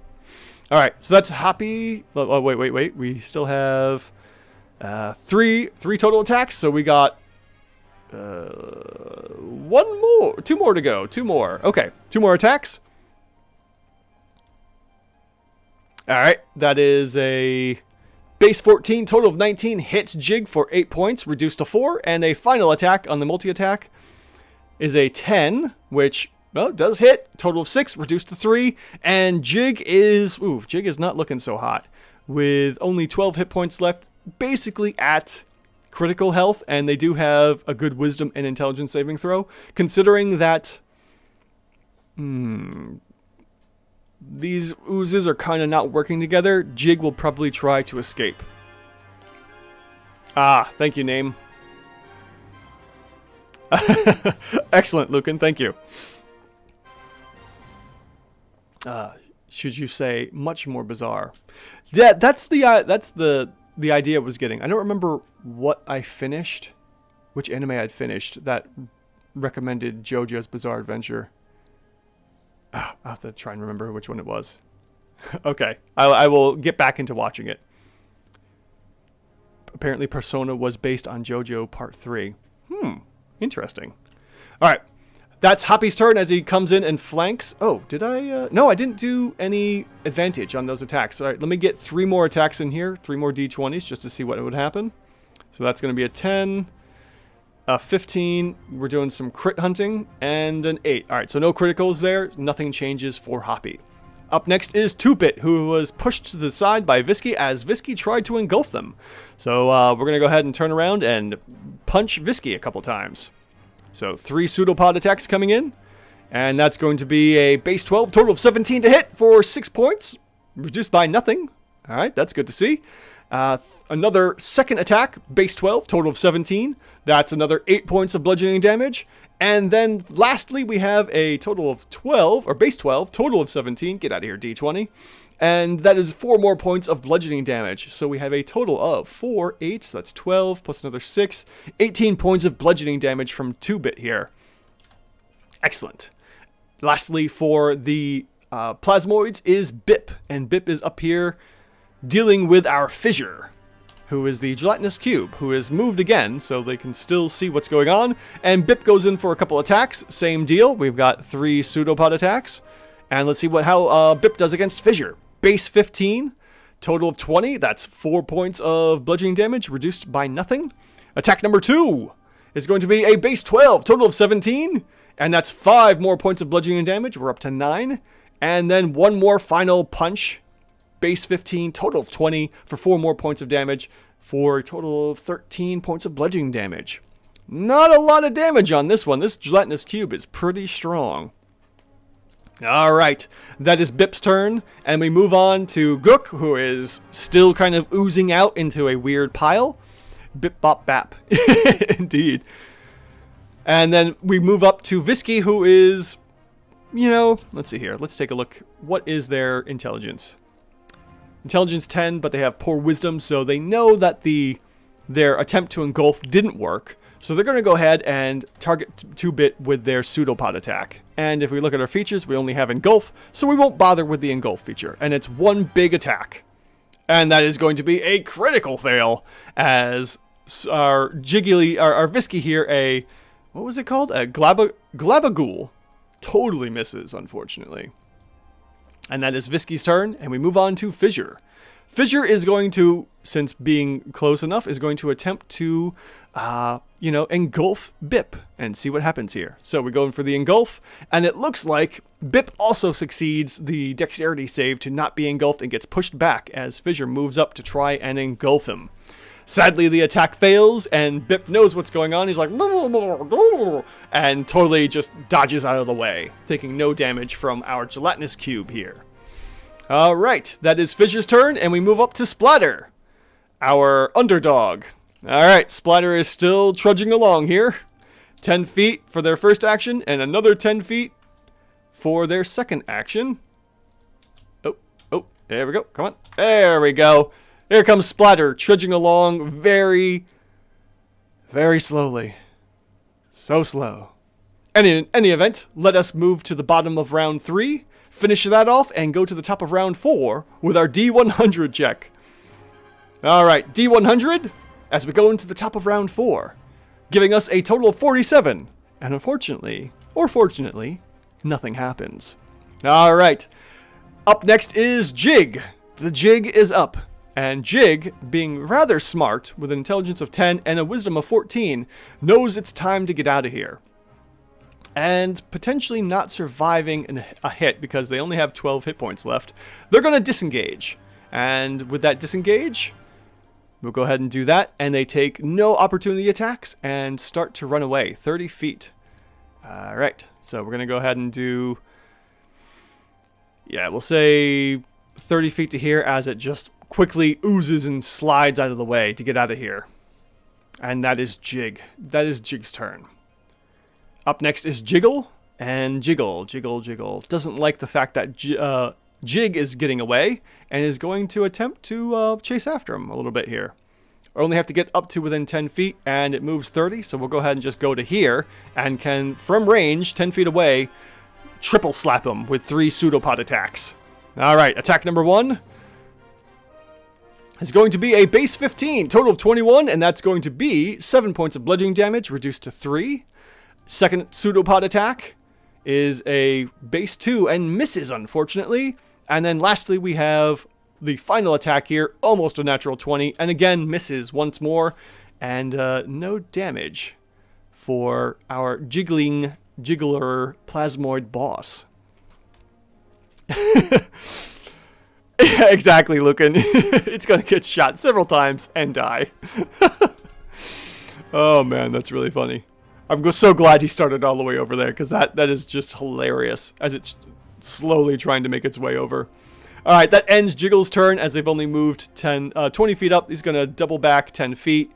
All right. So that's Hoppy. Oh, wait. We still have 3 total attacks. So we got 2 more to go. 2 more. Okay. 2 more attacks. All right. That is a... Base 14, total of 19, hits Jig for 8 points, reduced to 4, and a final attack on the multi-attack is a 10, which, well, does hit. Total of 6, reduced to 3. And Jig is not looking so hot, with only 12 hit points left, basically at critical health, and they do have a good wisdom and intelligence saving throw. Considering that these oozes are kind of not working together, Jig will probably try to escape. Ah, thank you, name. Excellent, Lucan, thank you. Should you say much more bizarre? Yeah, that's the idea I was getting. I don't remember what I finished, which anime I'd finished that recommended JoJo's Bizarre Adventure. I'll have to try and remember which one it was. Okay, I will get back into watching it. Apparently Persona was based on JoJo Part 3. Interesting. Alright, that's Hoppy's turn as he comes in and flanks. Oh, did I? No, I didn't do any advantage on those attacks. Alright, let me get 3 more attacks in here. 3 more D20s just to see what would happen. So that's going to be a 10, a 15. We're doing some crit hunting, and an 8. Alright, so no criticals there. Nothing changes for Hoppy. Up next is 2-Bit, who was pushed to the side by Visky as Visky tried to engulf them. So we're going to go ahead and turn around and punch Visky a couple times. So 3 pseudopod attacks coming in. And that's going to be a base 12, total of 17 to hit for 6 points. Reduced by nothing. Alright, that's good to see. Another second attack, base 12, total of 17. That's another 8 points of bludgeoning damage. And then lastly, we have a total of 12, or base 12, total of 17. Get out of here, D20. And that is 4 more points of bludgeoning damage. So we have a total of 4, 8, so that's 12, plus another 6. 18 points of bludgeoning damage from 2-Bit here. Excellent. Lastly, for the Plasmoids is Bip. And Bip is up here dealing with our Fissure, who is the Gelatinous Cube, who is moved again, so they can still see what's going on. And Bip goes in for a couple attacks. Same deal. We've got 3 pseudopod attacks. And let's see how Bip does against Fissure. Base 15, total of 20. That's 4 points of bludgeoning damage, reduced by nothing. Attack number 2 is going to be a base 12, total of 17. And that's 5 more points of bludgeoning damage. We're up to 9. And then 1 more final punch. Base 15, total of 20 for 4 more points of damage for a total of 13 points of bludgeoning damage. Not a lot of damage on this one. This Gelatinous Cube is pretty strong. Alright, that is Bip's turn, and we move on to Gook, who is still kind of oozing out into a weird pile. Bip bop bap. Indeed. And then we move up to Visky, who is, let's see here. Let's take a look. What is their intelligence? Intelligence 10, but they have poor wisdom, so they know that their attempt to engulf didn't work. So they're going to go ahead and target 2-Bit with their pseudopod attack. And if we look at our features, we only have engulf, so we won't bother with the engulf feature. And it's 1 big attack. And that is going to be a critical fail, as our Visky here, what was it called? A Glabbagool. Totally misses, unfortunately. And that is Visky's turn, and we move on to Fissure. Fissure is going to, since being close enough, is going to attempt to, engulf Bip and see what happens here. So we're going for the engulf, and it looks like Bip also succeeds the dexterity save to not be engulfed and gets pushed back as Fissure moves up to try and engulf him. Sadly, the attack fails, and Bip knows what's going on. He's like, and totally just dodges out of the way, taking no damage from our Gelatinous Cube here. Alright, that is Fissure's turn, and we move up to Splatter, our underdog. Alright, Splatter is still trudging along here. 10 feet for their first action, and another 10 feet for their second action. Oh, there we go. Come on. There we go. Here comes Splatter, trudging along very, very slowly. So slow. In any event, let us move to the bottom of round 3, finish that off, and go to the top of round 4 with our D100 check. Alright, D100, as we go into the top of round 4, giving us a total of 47. And unfortunately, or fortunately, nothing happens. Alright, up next is Jig. The Jig is up. And Jig, being rather smart, with an intelligence of 10 and a wisdom of 14, knows it's time to get out of here. and potentially not surviving a hit because they only have 12 hit points left. They're going to disengage. And with that disengage, we'll go ahead and do that. And they take no opportunity attacks and start to run away 30 feet. All right. So we're going to go ahead and do, yeah, we'll say 30 feet to here as it just quickly oozes and slides out of the way to get out of here. And that is Jig. That is Jig's turn. Up next is Jiggle. And Jiggle doesn't like the fact that Jig is getting away and is going to attempt to chase after him a little bit here. I only have to get up to within 10 feet and it moves 30. So we'll go ahead and just go to here and can, from range, 10 feet away, triple slap him with 3 pseudopod attacks. All right, attack number 1 is going to be a base 15, total of 21, and that's going to be 7 points of bludgeoning damage, reduced to 3. Second pseudopod attack is a base 2 and misses, unfortunately. And then lastly, we have the final attack here, almost a natural 20, and again misses once more, and no damage for our jiggler Plasmoid Boss. Yeah, exactly, Lucan. It's going to get shot several times and die. Oh, man, that's really funny. I'm so glad he started all the way over there, because that is just hilarious as it's slowly trying to make its way over. All right, that ends Jiggle's turn as they've only moved 20 feet up. He's going to double back 10 feet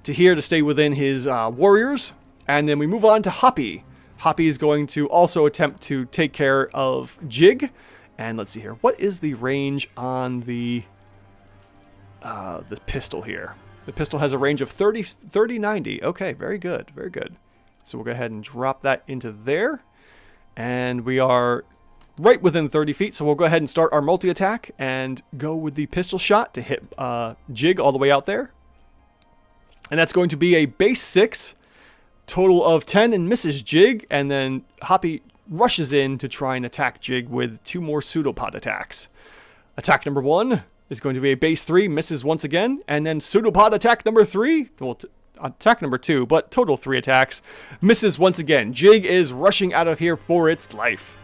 to here to stay within his warriors. And then we move on to Hoppy. Hoppy is going to also attempt to take care of Jig. And let's see here. What is the range on the pistol here? The pistol has a range of 30, 90. Okay, very good, very good. So we'll go ahead and drop that into there. And we are right within 30 feet. So we'll go ahead and start our multi-attack and go with the pistol shot to hit Jig all the way out there. And that's going to be a base 6, total of 10, and misses Jig. And then Hoppy rushes in to try and attack Jig with 2 more pseudopod attacks. Attack number 1 is going to be a base 3, misses once again, and then pseudopod attack number 3, well, attack number 2, but total 3 attacks, misses once again. Jig is rushing out of here for its life.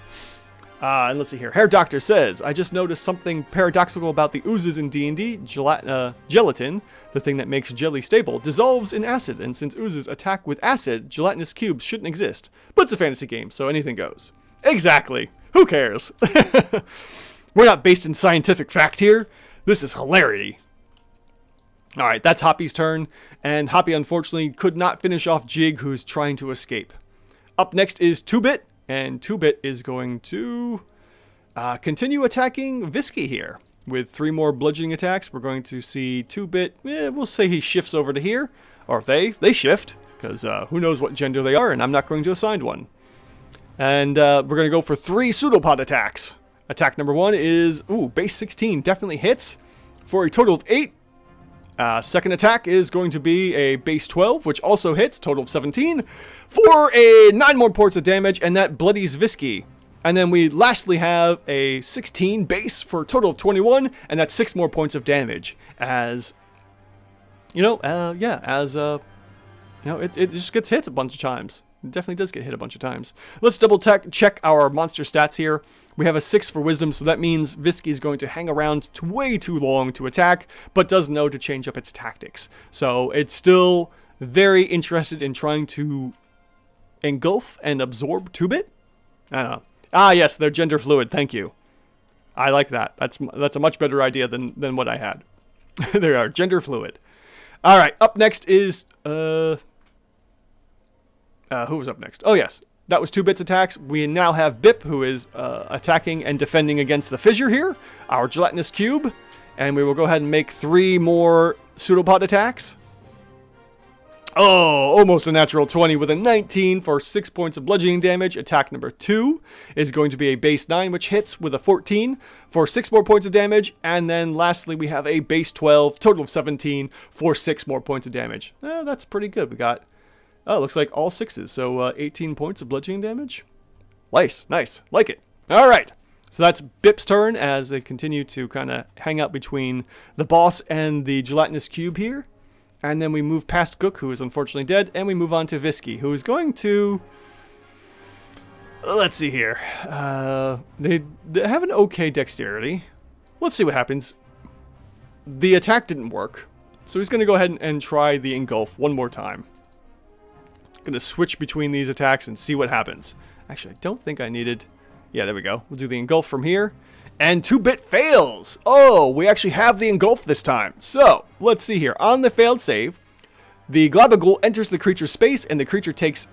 And let's see here. Hair Doctor says, I just noticed something paradoxical about the oozes in D&D. Gelatin, the thing that makes jelly stable, dissolves in acid, and since oozes attack with acid, gelatinous cubes shouldn't exist. But it's a fantasy game, so anything goes. Exactly. Who cares? We're not based in scientific fact here. This is hilarity. Alright, that's Hoppy's turn, and Hoppy unfortunately could not finish off Jig, who's trying to escape. Up next is 2-Bit. And 2-Bit is going to continue attacking Visky here with 3 more bludgeoning attacks. We're going to see 2-Bit, we'll say he shifts over to here. Or they shift, because who knows what gender they are, and I'm not going to assign one. And we're going to go for 3 pseudopod attacks. Attack number 1 is, base 16, definitely hits for a total of 8. Second attack is going to be a base 12, which also hits, total of 17, for a 9 more points of damage, and that bloodies Visky. And then we lastly have a 16 base for a total of 21, and that's 6 more points of damage. As, it just gets hit a bunch of times. It definitely does get hit a bunch of times. Let's double check our monster stats here. We have a 6 for wisdom, so that means Visky is going to hang around way too long to attack, but does know to change up its tactics. So it's still very interested in trying to engulf and absorb 2-Bit. I don't know. Ah, yes, they're gender fluid. Thank you. I like that. That's a much better idea than what I had. They are gender fluid. All right, up next is who was up next? Oh, yes. That was 2-Bit's attacks. We now have Bip, who is attacking and defending against the fissure here, our Gelatinous Cube. And we will go ahead and make 3 more pseudopod attacks. Oh, almost a natural 20 with a 19 for 6 points of bludgeoning damage. Attack number 2 is going to be a base 9, which hits with a 14 for 6 more points of damage. And then lastly, we have a base 12, total of 17 for 6 more points of damage. That's pretty good. We got... Oh, it looks like all 6s, so 18 points of bludgeoning damage. Nice. Like it. All right. So that's Bip's turn as they continue to kind of hang out between the boss and the Gelatinous Cube here. And then we move past Gook, who is unfortunately dead, and we move on to Visky, who is going to... Let's see here. They have an okay dexterity. Let's see what happens. The attack didn't work, so he's going to go ahead and try the engulf one more time. Going to switch between these attacks and see what happens. Actually, I don't think I needed... Yeah, there we go. We'll do the engulf from here. And 2-bit fails! Oh, we actually have the engulf this time. So, let's see here. On the failed save, the Glabbagool enters the creature's space, and the creature takes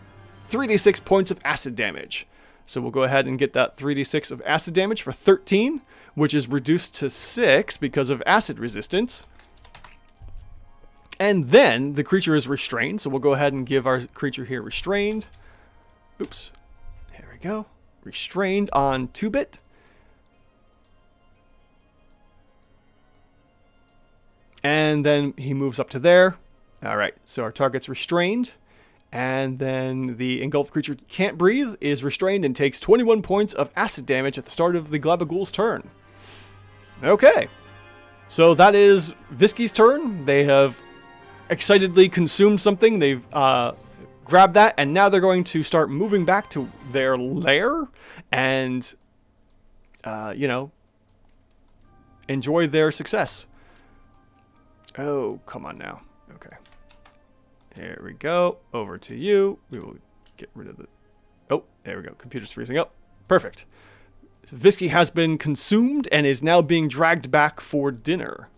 3d6 points of acid damage. So we'll go ahead and get that 3d6 of acid damage for 13, which is reduced to 6 because of acid resistance. And then the creature is restrained, so we'll go ahead and give our creature here restrained. Oops. There we go. Restrained on 2-bit. And then he moves up to there. Alright, so our target's restrained. And then the engulfed creature can't breathe, is restrained, and takes 21 points of acid damage at the start of the Glabbagool's turn. Okay. So that is Visky's turn. They have excitedly consumed something. They've grabbed that, and now they're going to start moving back to their lair and, you know, enjoy their success. Oh, come on now. Okay. There we go. Over to you. We will get rid of the... Oh, there we go. Computer's freezing up. Perfect. Visky has been consumed and is now being dragged back for dinner.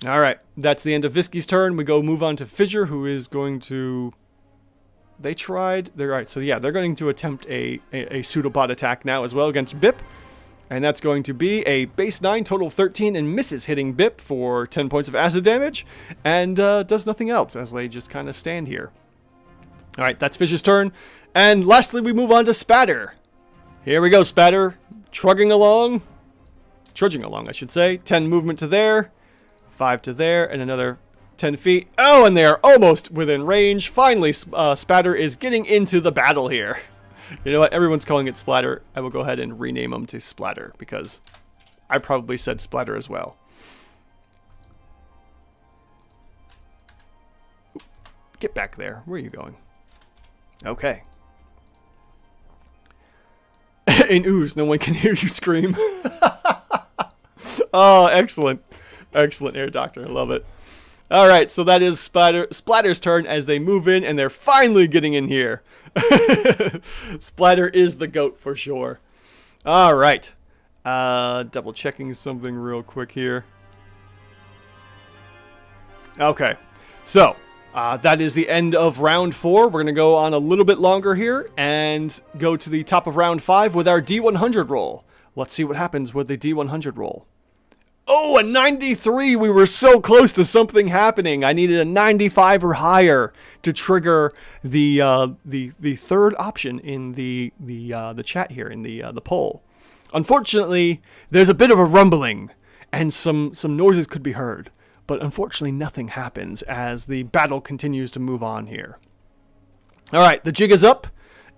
Alright, that's the end of Visky's turn. We go move on to Fissure, who is going to... They tried... They're right. So yeah, they're going to attempt a pseudopod attack now as well against Bip. And that's going to be a base 9, total of 13, and misses hitting Bip for 10 points of acid damage. And does nothing else as they just kind of stand here. Alright, that's Fissure's turn. And lastly, we move on to Spatter. Here we go, Spatter. Trudging along, I should say. 10 movement to there. 5 to there, and another 10 feet. Oh, and they're almost within range. Finally, Spatter is getting into the battle here. You know what? Everyone's calling it Splatter. I will go ahead and rename them to Splatter, because I probably said Splatter as well. Get back there. Where are you going? Okay. In Ooze, no one can hear you scream. Oh, excellent. Excellent, Air Doctor. I love it. Alright, so that is Splatter's turn as they move in, and they're finally getting in here. Splatter is the goat for sure. Alright. Double checking something real quick here. Okay. So, that is the end of round 4. We're going to go on a little bit longer here and go to the top of round 5 with our D100 roll. Let's see what happens with the D100 roll. Oh, a 93! We were so close to something happening. I needed a 95 or higher to trigger the third option in the chat here in the poll. Unfortunately, there's a bit of a rumbling, and some noises could be heard. But unfortunately, nothing happens as the battle continues to move on here. Alright, the jig is up,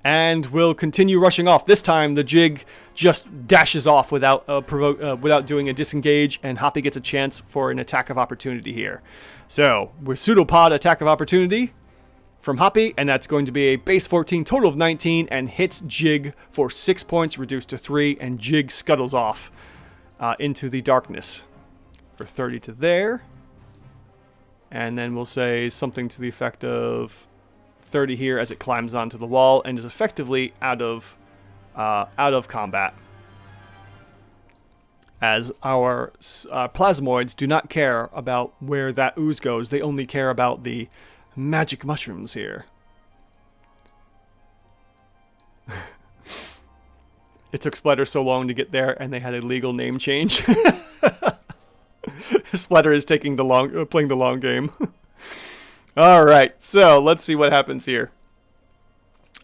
and we'll continue rushing off. This time, the jig just dashes off without doing a disengage, and Hoppy gets a chance for an attack of opportunity here. So, we're pseudopod attack of opportunity from Hoppy, and that's going to be a base 14, total of 19, and hits Jig for 6 points, reduced to 3, and Jig scuttles off into the darkness for 30 to there. And then we'll say something to the effect of 30 here as it climbs onto the wall and is effectively out of combat. As our Plasmoids do not care about where that ooze goes. They only care about the magic mushrooms here. It took Splatter so long to get there, and they had a legal name change. Splatter is playing the long game. Alright, so let's see what happens here.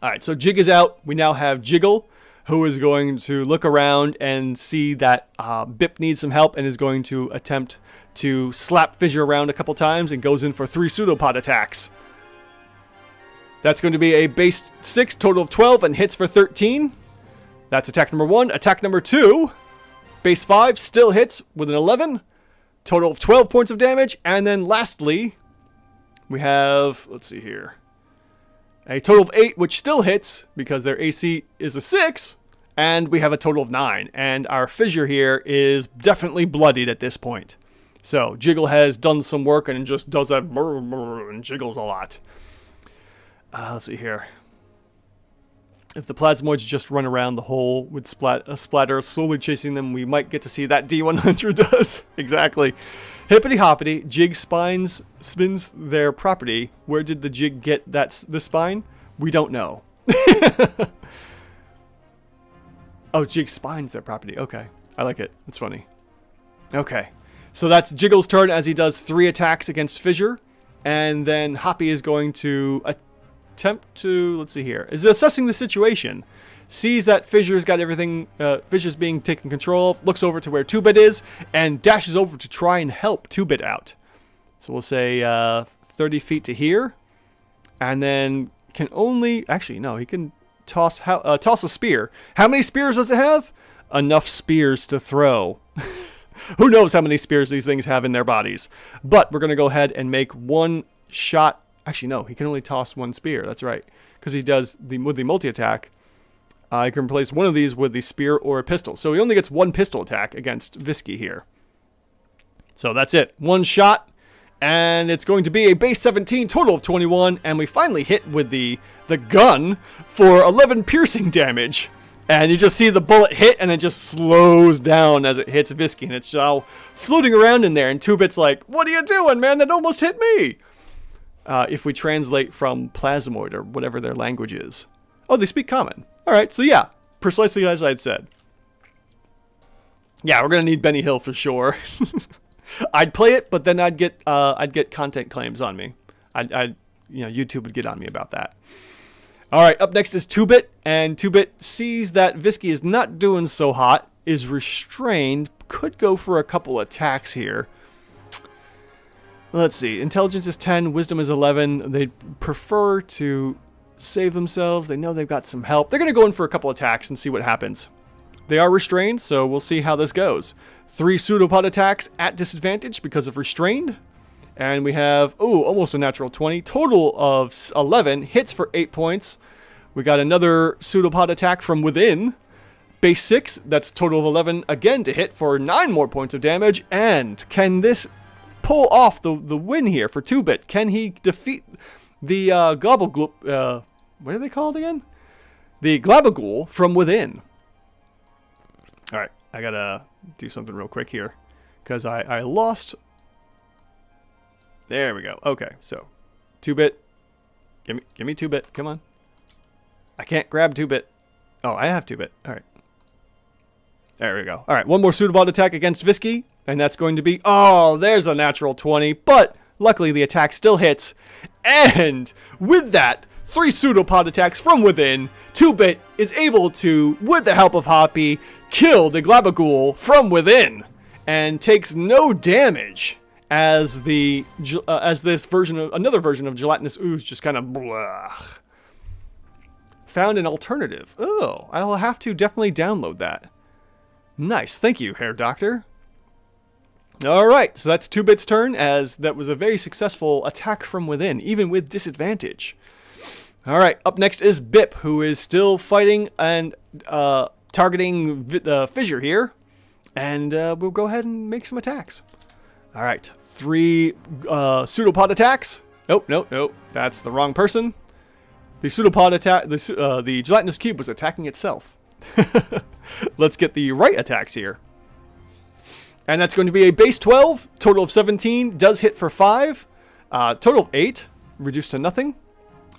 Alright, so Jig is out. We now have Jiggle, who is going to look around and see that Bip needs some help and is going to attempt to slap Fissure around a couple times and goes in for 3 pseudopod attacks. That's going to be a base 6, total of 12, and hits for 13. That's attack number 1. Attack number 2, base 5, still hits with an 11. Total of 12 points of damage. And then lastly, we have, let's see here. A total of 8, which still hits because their AC is a 6. And we have a total of 9. And our fissure here is definitely bloodied at this point. So Jiggle has done some work and just does that and jiggles a lot. Let's see here. If the Plasmoids just run around the hole with Splatter slowly chasing them, we might get to see that D100 does. Exactly. Hippity hoppity, Jig spins their property. Where did the Jig get the spine? We don't know. Oh, Jig spines their property. Okay. I like it. It's funny. Okay. So that's Jiggle's turn as he does 3 attacks against Fissure. And then Hoppy is going to attempt to, let's see here, is assessing the situation. Sees that Fissure's got everything, Fissure's being taken control of, looks over to where 2-Bit is, and dashes over to try and help 2-Bit out. So we'll say 30 feet to here. And then can only, actually, no, he can toss a spear. How many spears does it have? Enough spears to throw. Who knows how many spears these things have in their bodies. But we're going to go ahead and make 1 shot. Actually, no, he can only toss 1 spear. That's right. Because he does with the multi-attack. I can replace one of these with the spear or a pistol. So he only gets 1 pistol attack against Visky here. So that's it. 1 shot. And it's going to be a base 17, total of 21. And we finally hit with the gun for 11 piercing damage. And you just see the bullet hit, and it just slows down as it hits Visky. And it's now floating around in there. And 2-Bit's like, what are you doing, man? That almost hit me. If we translate from Plasmoid or whatever their language is. Oh, they speak common. All right, so yeah, precisely as I'd said. Yeah, we're going to need Benny Hill for sure. I'd play it, but then I'd get content claims on me. YouTube would get on me about that. All right, up next is 2-Bit, and 2-Bit sees that Visky is not doing so hot, is restrained, could go for a couple attacks here. Let's see, intelligence is 10, wisdom is 11. They prefer to save themselves. They know they've got some help. They're going to go in for a couple attacks and see what happens. They are restrained, so we'll see how this goes. 3 pseudopod attacks at disadvantage because of restrained. And we have, almost a natural 20. Total of 11. Hits for 8 points. We got another pseudopod attack from within. Base 6. That's total of 11 again to hit for 9 more points of damage. And can this pull off the win here for 2-Bit? Can he defeat the Glabbagool? What are they called again? The Glabbagool from within. All right. I got to do something real quick here. Because I lost... There we go. Okay, so 2-Bit. Give me 2-Bit. Come on. I can't grab 2-Bit. Oh, I have 2-Bit. All right. There we go. All right, 1 more pseudopod attack against Visky, and that's going to be... Oh, there's a natural 20, but luckily the attack still hits. And with that, 3 pseudopod attacks from within, 2-Bit is able to, with the help of Hoppy, kill the Glabbagool from within, and takes no damage. As this version of another version of Gelatinous Ooze just kind of blah. Found an alternative. Oh, I'll have to definitely download that. Nice, thank you, Hair Doctor. All right, so that's 2-Bit's turn, as that was a very successful attack from within, even with disadvantage. All right, up next is Bip, who is still fighting and targeting Fissure here, and we'll go ahead and make some attacks. All right, 3 pseudopod attacks. Nope. That's the wrong person. The pseudopod attack, the Gelatinous Cube was attacking itself. Let's get the right attacks here. And that's going to be a base 12, total of 17, does hit for 5. Total of 8, reduced to nothing.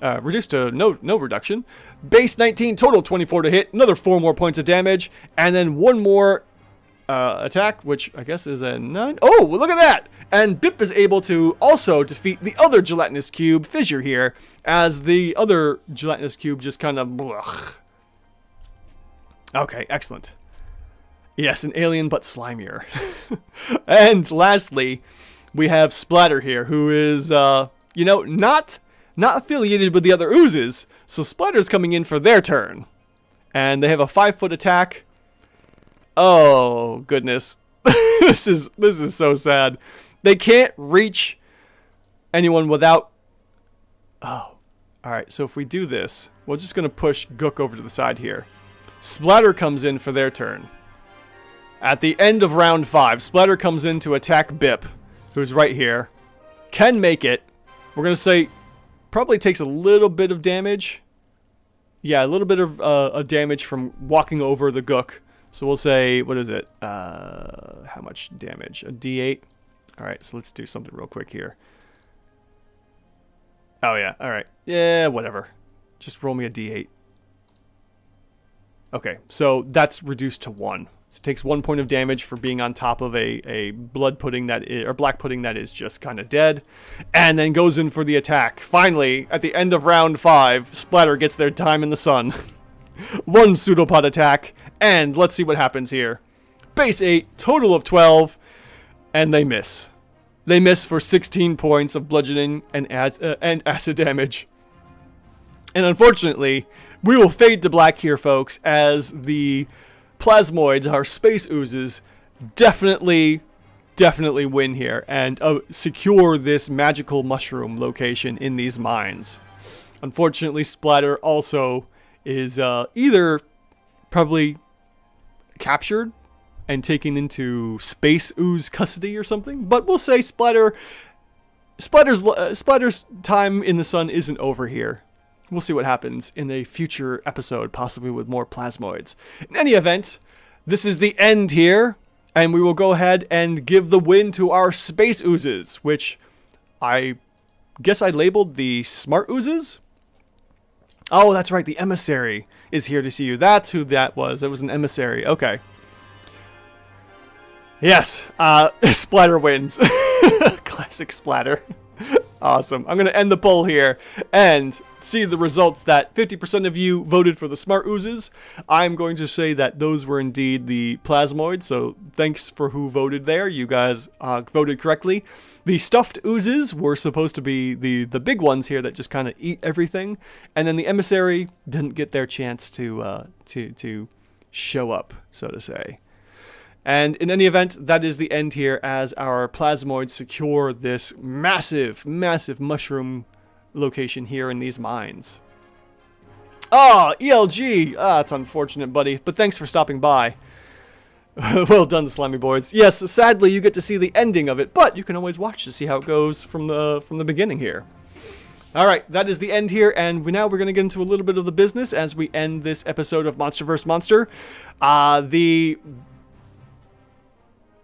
Reduced to no reduction. Base 19, total 24 to hit, another 4 more points of damage, and then 1 more attack, which I guess is a 9. Oh, look at that! And Bip is able to also defeat the other Gelatinous Cube, Fissure here, as the other Gelatinous Cube just kind of... Blech. Okay, excellent. Yes, an alien but slimier. And lastly, we have Splatter here, who is, not affiliated with the other Oozes, so Splatter's coming in for their turn. And they have a 5-foot attack. Oh, goodness. This is so sad. They can't reach anyone without... Oh. All right, so if we do this, we're just going to push Gook over to the side here. Splatter comes in for their turn. At the end of round 5, Splatter comes in to attack Bip, who's right here. Can make it. We're going to say probably takes a little bit of damage. Yeah, a little bit of damage from walking over the Gook. So we'll say, what is it? How much damage? A D8? All right, so let's do something real quick here. Oh, yeah. All right. Yeah, whatever. Just roll me a D8. Okay, so that's reduced to 1. So it takes 1 point of damage for being on top of a blood pudding that is, or black pudding that is just kind of dead. And then goes in for the attack. Finally, at the end of round 5, Splatter gets their time in the sun. 1 pseudopod attack. And let's see what happens here. Base 8, total of 12. And they miss. They miss for 16 points of bludgeoning and acid damage. And unfortunately, we will fade to black here, folks, as the Plasmoids, our space oozes, definitely win here and secure this magical mushroom location in these mines. Unfortunately, Splatter also is either probably captured and taken into space ooze custody or something, but we'll say Splatter's time in the sun isn't over here. We'll see what happens in a future episode, possibly with more Plasmoids. In any event, this is the end here, and we will go ahead and give the win to our space oozes, which I guess I labeled the smart oozes. Oh, that's right, the emissary is here to see you. That's who that was. It was an emissary. Okay. Yes, Splatter wins. Classic Splatter. Awesome. I'm going to end the poll here and see the results that 50% of you voted for the smart oozes. I'm going to say that those were indeed the Plasmoids, so thanks for who voted there. You guys voted correctly. The stuffed oozes were supposed to be the big ones here that just kind of eat everything, and then the emissary didn't get their chance to show up, so to say. And in any event, that is the end here as our Plasmoids secure this massive mushroom location here in these mines. Ah, ELG! Ah, it's unfortunate, buddy, but thanks for stopping by. Well done, the Slimy Boys. Yes, sadly, you get to see the ending of it, but you can always watch to see how it goes from the beginning here. Alright, that is the end here, and now we're going to get into a little bit of the business as we end this episode of Monster vs. Monster. The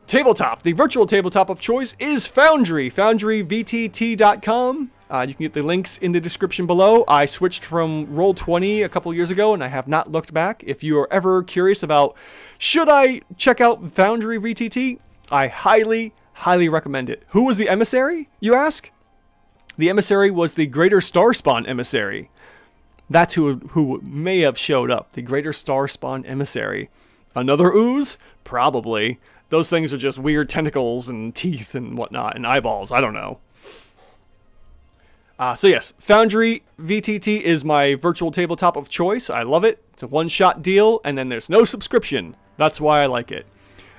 tabletop, the virtual tabletop of choice is Foundry, foundryvtt.com. You can get the links in the description below. I switched from Roll20 a couple years ago, and I have not looked back. If you are ever curious about, should I check out Foundry VTT, I highly recommend it. Who was the emissary, you ask? The emissary was the Greater Starspawn emissary. That's who may have showed up, the Greater Starspawn emissary. Another ooze? Probably. Those things are just weird tentacles and teeth and whatnot and eyeballs. I don't know. So yes, Foundry VTT is my virtual tabletop of choice. I love it. It's a one-shot deal, and then there's no subscription. That's why I like it.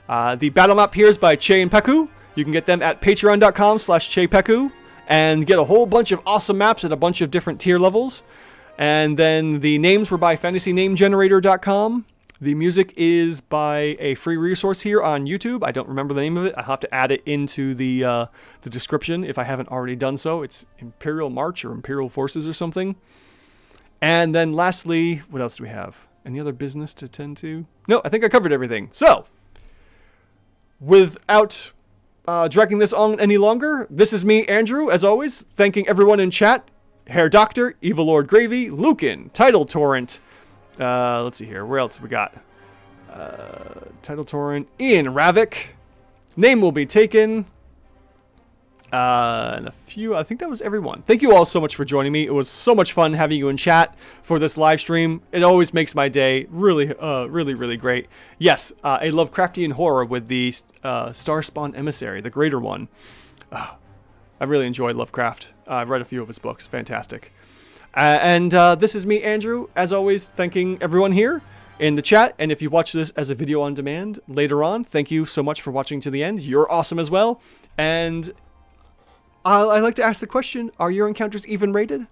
The battle map here is by Che and Peku. You can get them at patreon.com/ChePeku and get a whole bunch of awesome maps at a bunch of different tier levels. And then the names were by fantasynamegenerator.com. The music is by a free resource here on YouTube. I don't remember the name of it. I'll have to add it into the description if I haven't already done so. It's Imperial March or Imperial Forces or something. And then lastly, what else do we have? Any other business to tend to? No, I think I covered everything. So, without dragging this on any longer, this is me, Andrew, as always, thanking everyone in chat. Hair Doctor, Evil Lord Gravy, Lucan, Title Torrent. Let's see here. Where else we got? Title Torrent. Ian Ravik. Name will be taken. And a few. I think that was everyone. Thank you all so much for joining me. It was so much fun having you in chat for this live stream. It always makes my day really great. Yes, a Lovecraftian horror with the Starspawn Emissary, the greater one. I really enjoy Lovecraft. I've read a few of his books. Fantastic. And this is me, Andrew, as always, thanking everyone here in the chat. And if you watch this as a video on demand later on, thank you so much for watching to the end. You're awesome as well. And I like to ask the question, are your encounters even rated?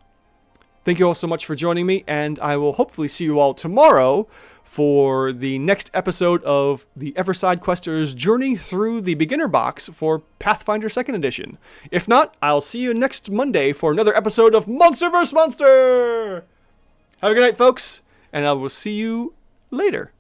Thank you all so much for joining me, and I will hopefully see you all tomorrow for the next episode of the Ever Sidequester's journey through the beginner box for Pathfinder 2nd Edition. If not, I'll see you next Monday for another episode of Monster vs. Monster! Have a good night, folks, and I will see you later.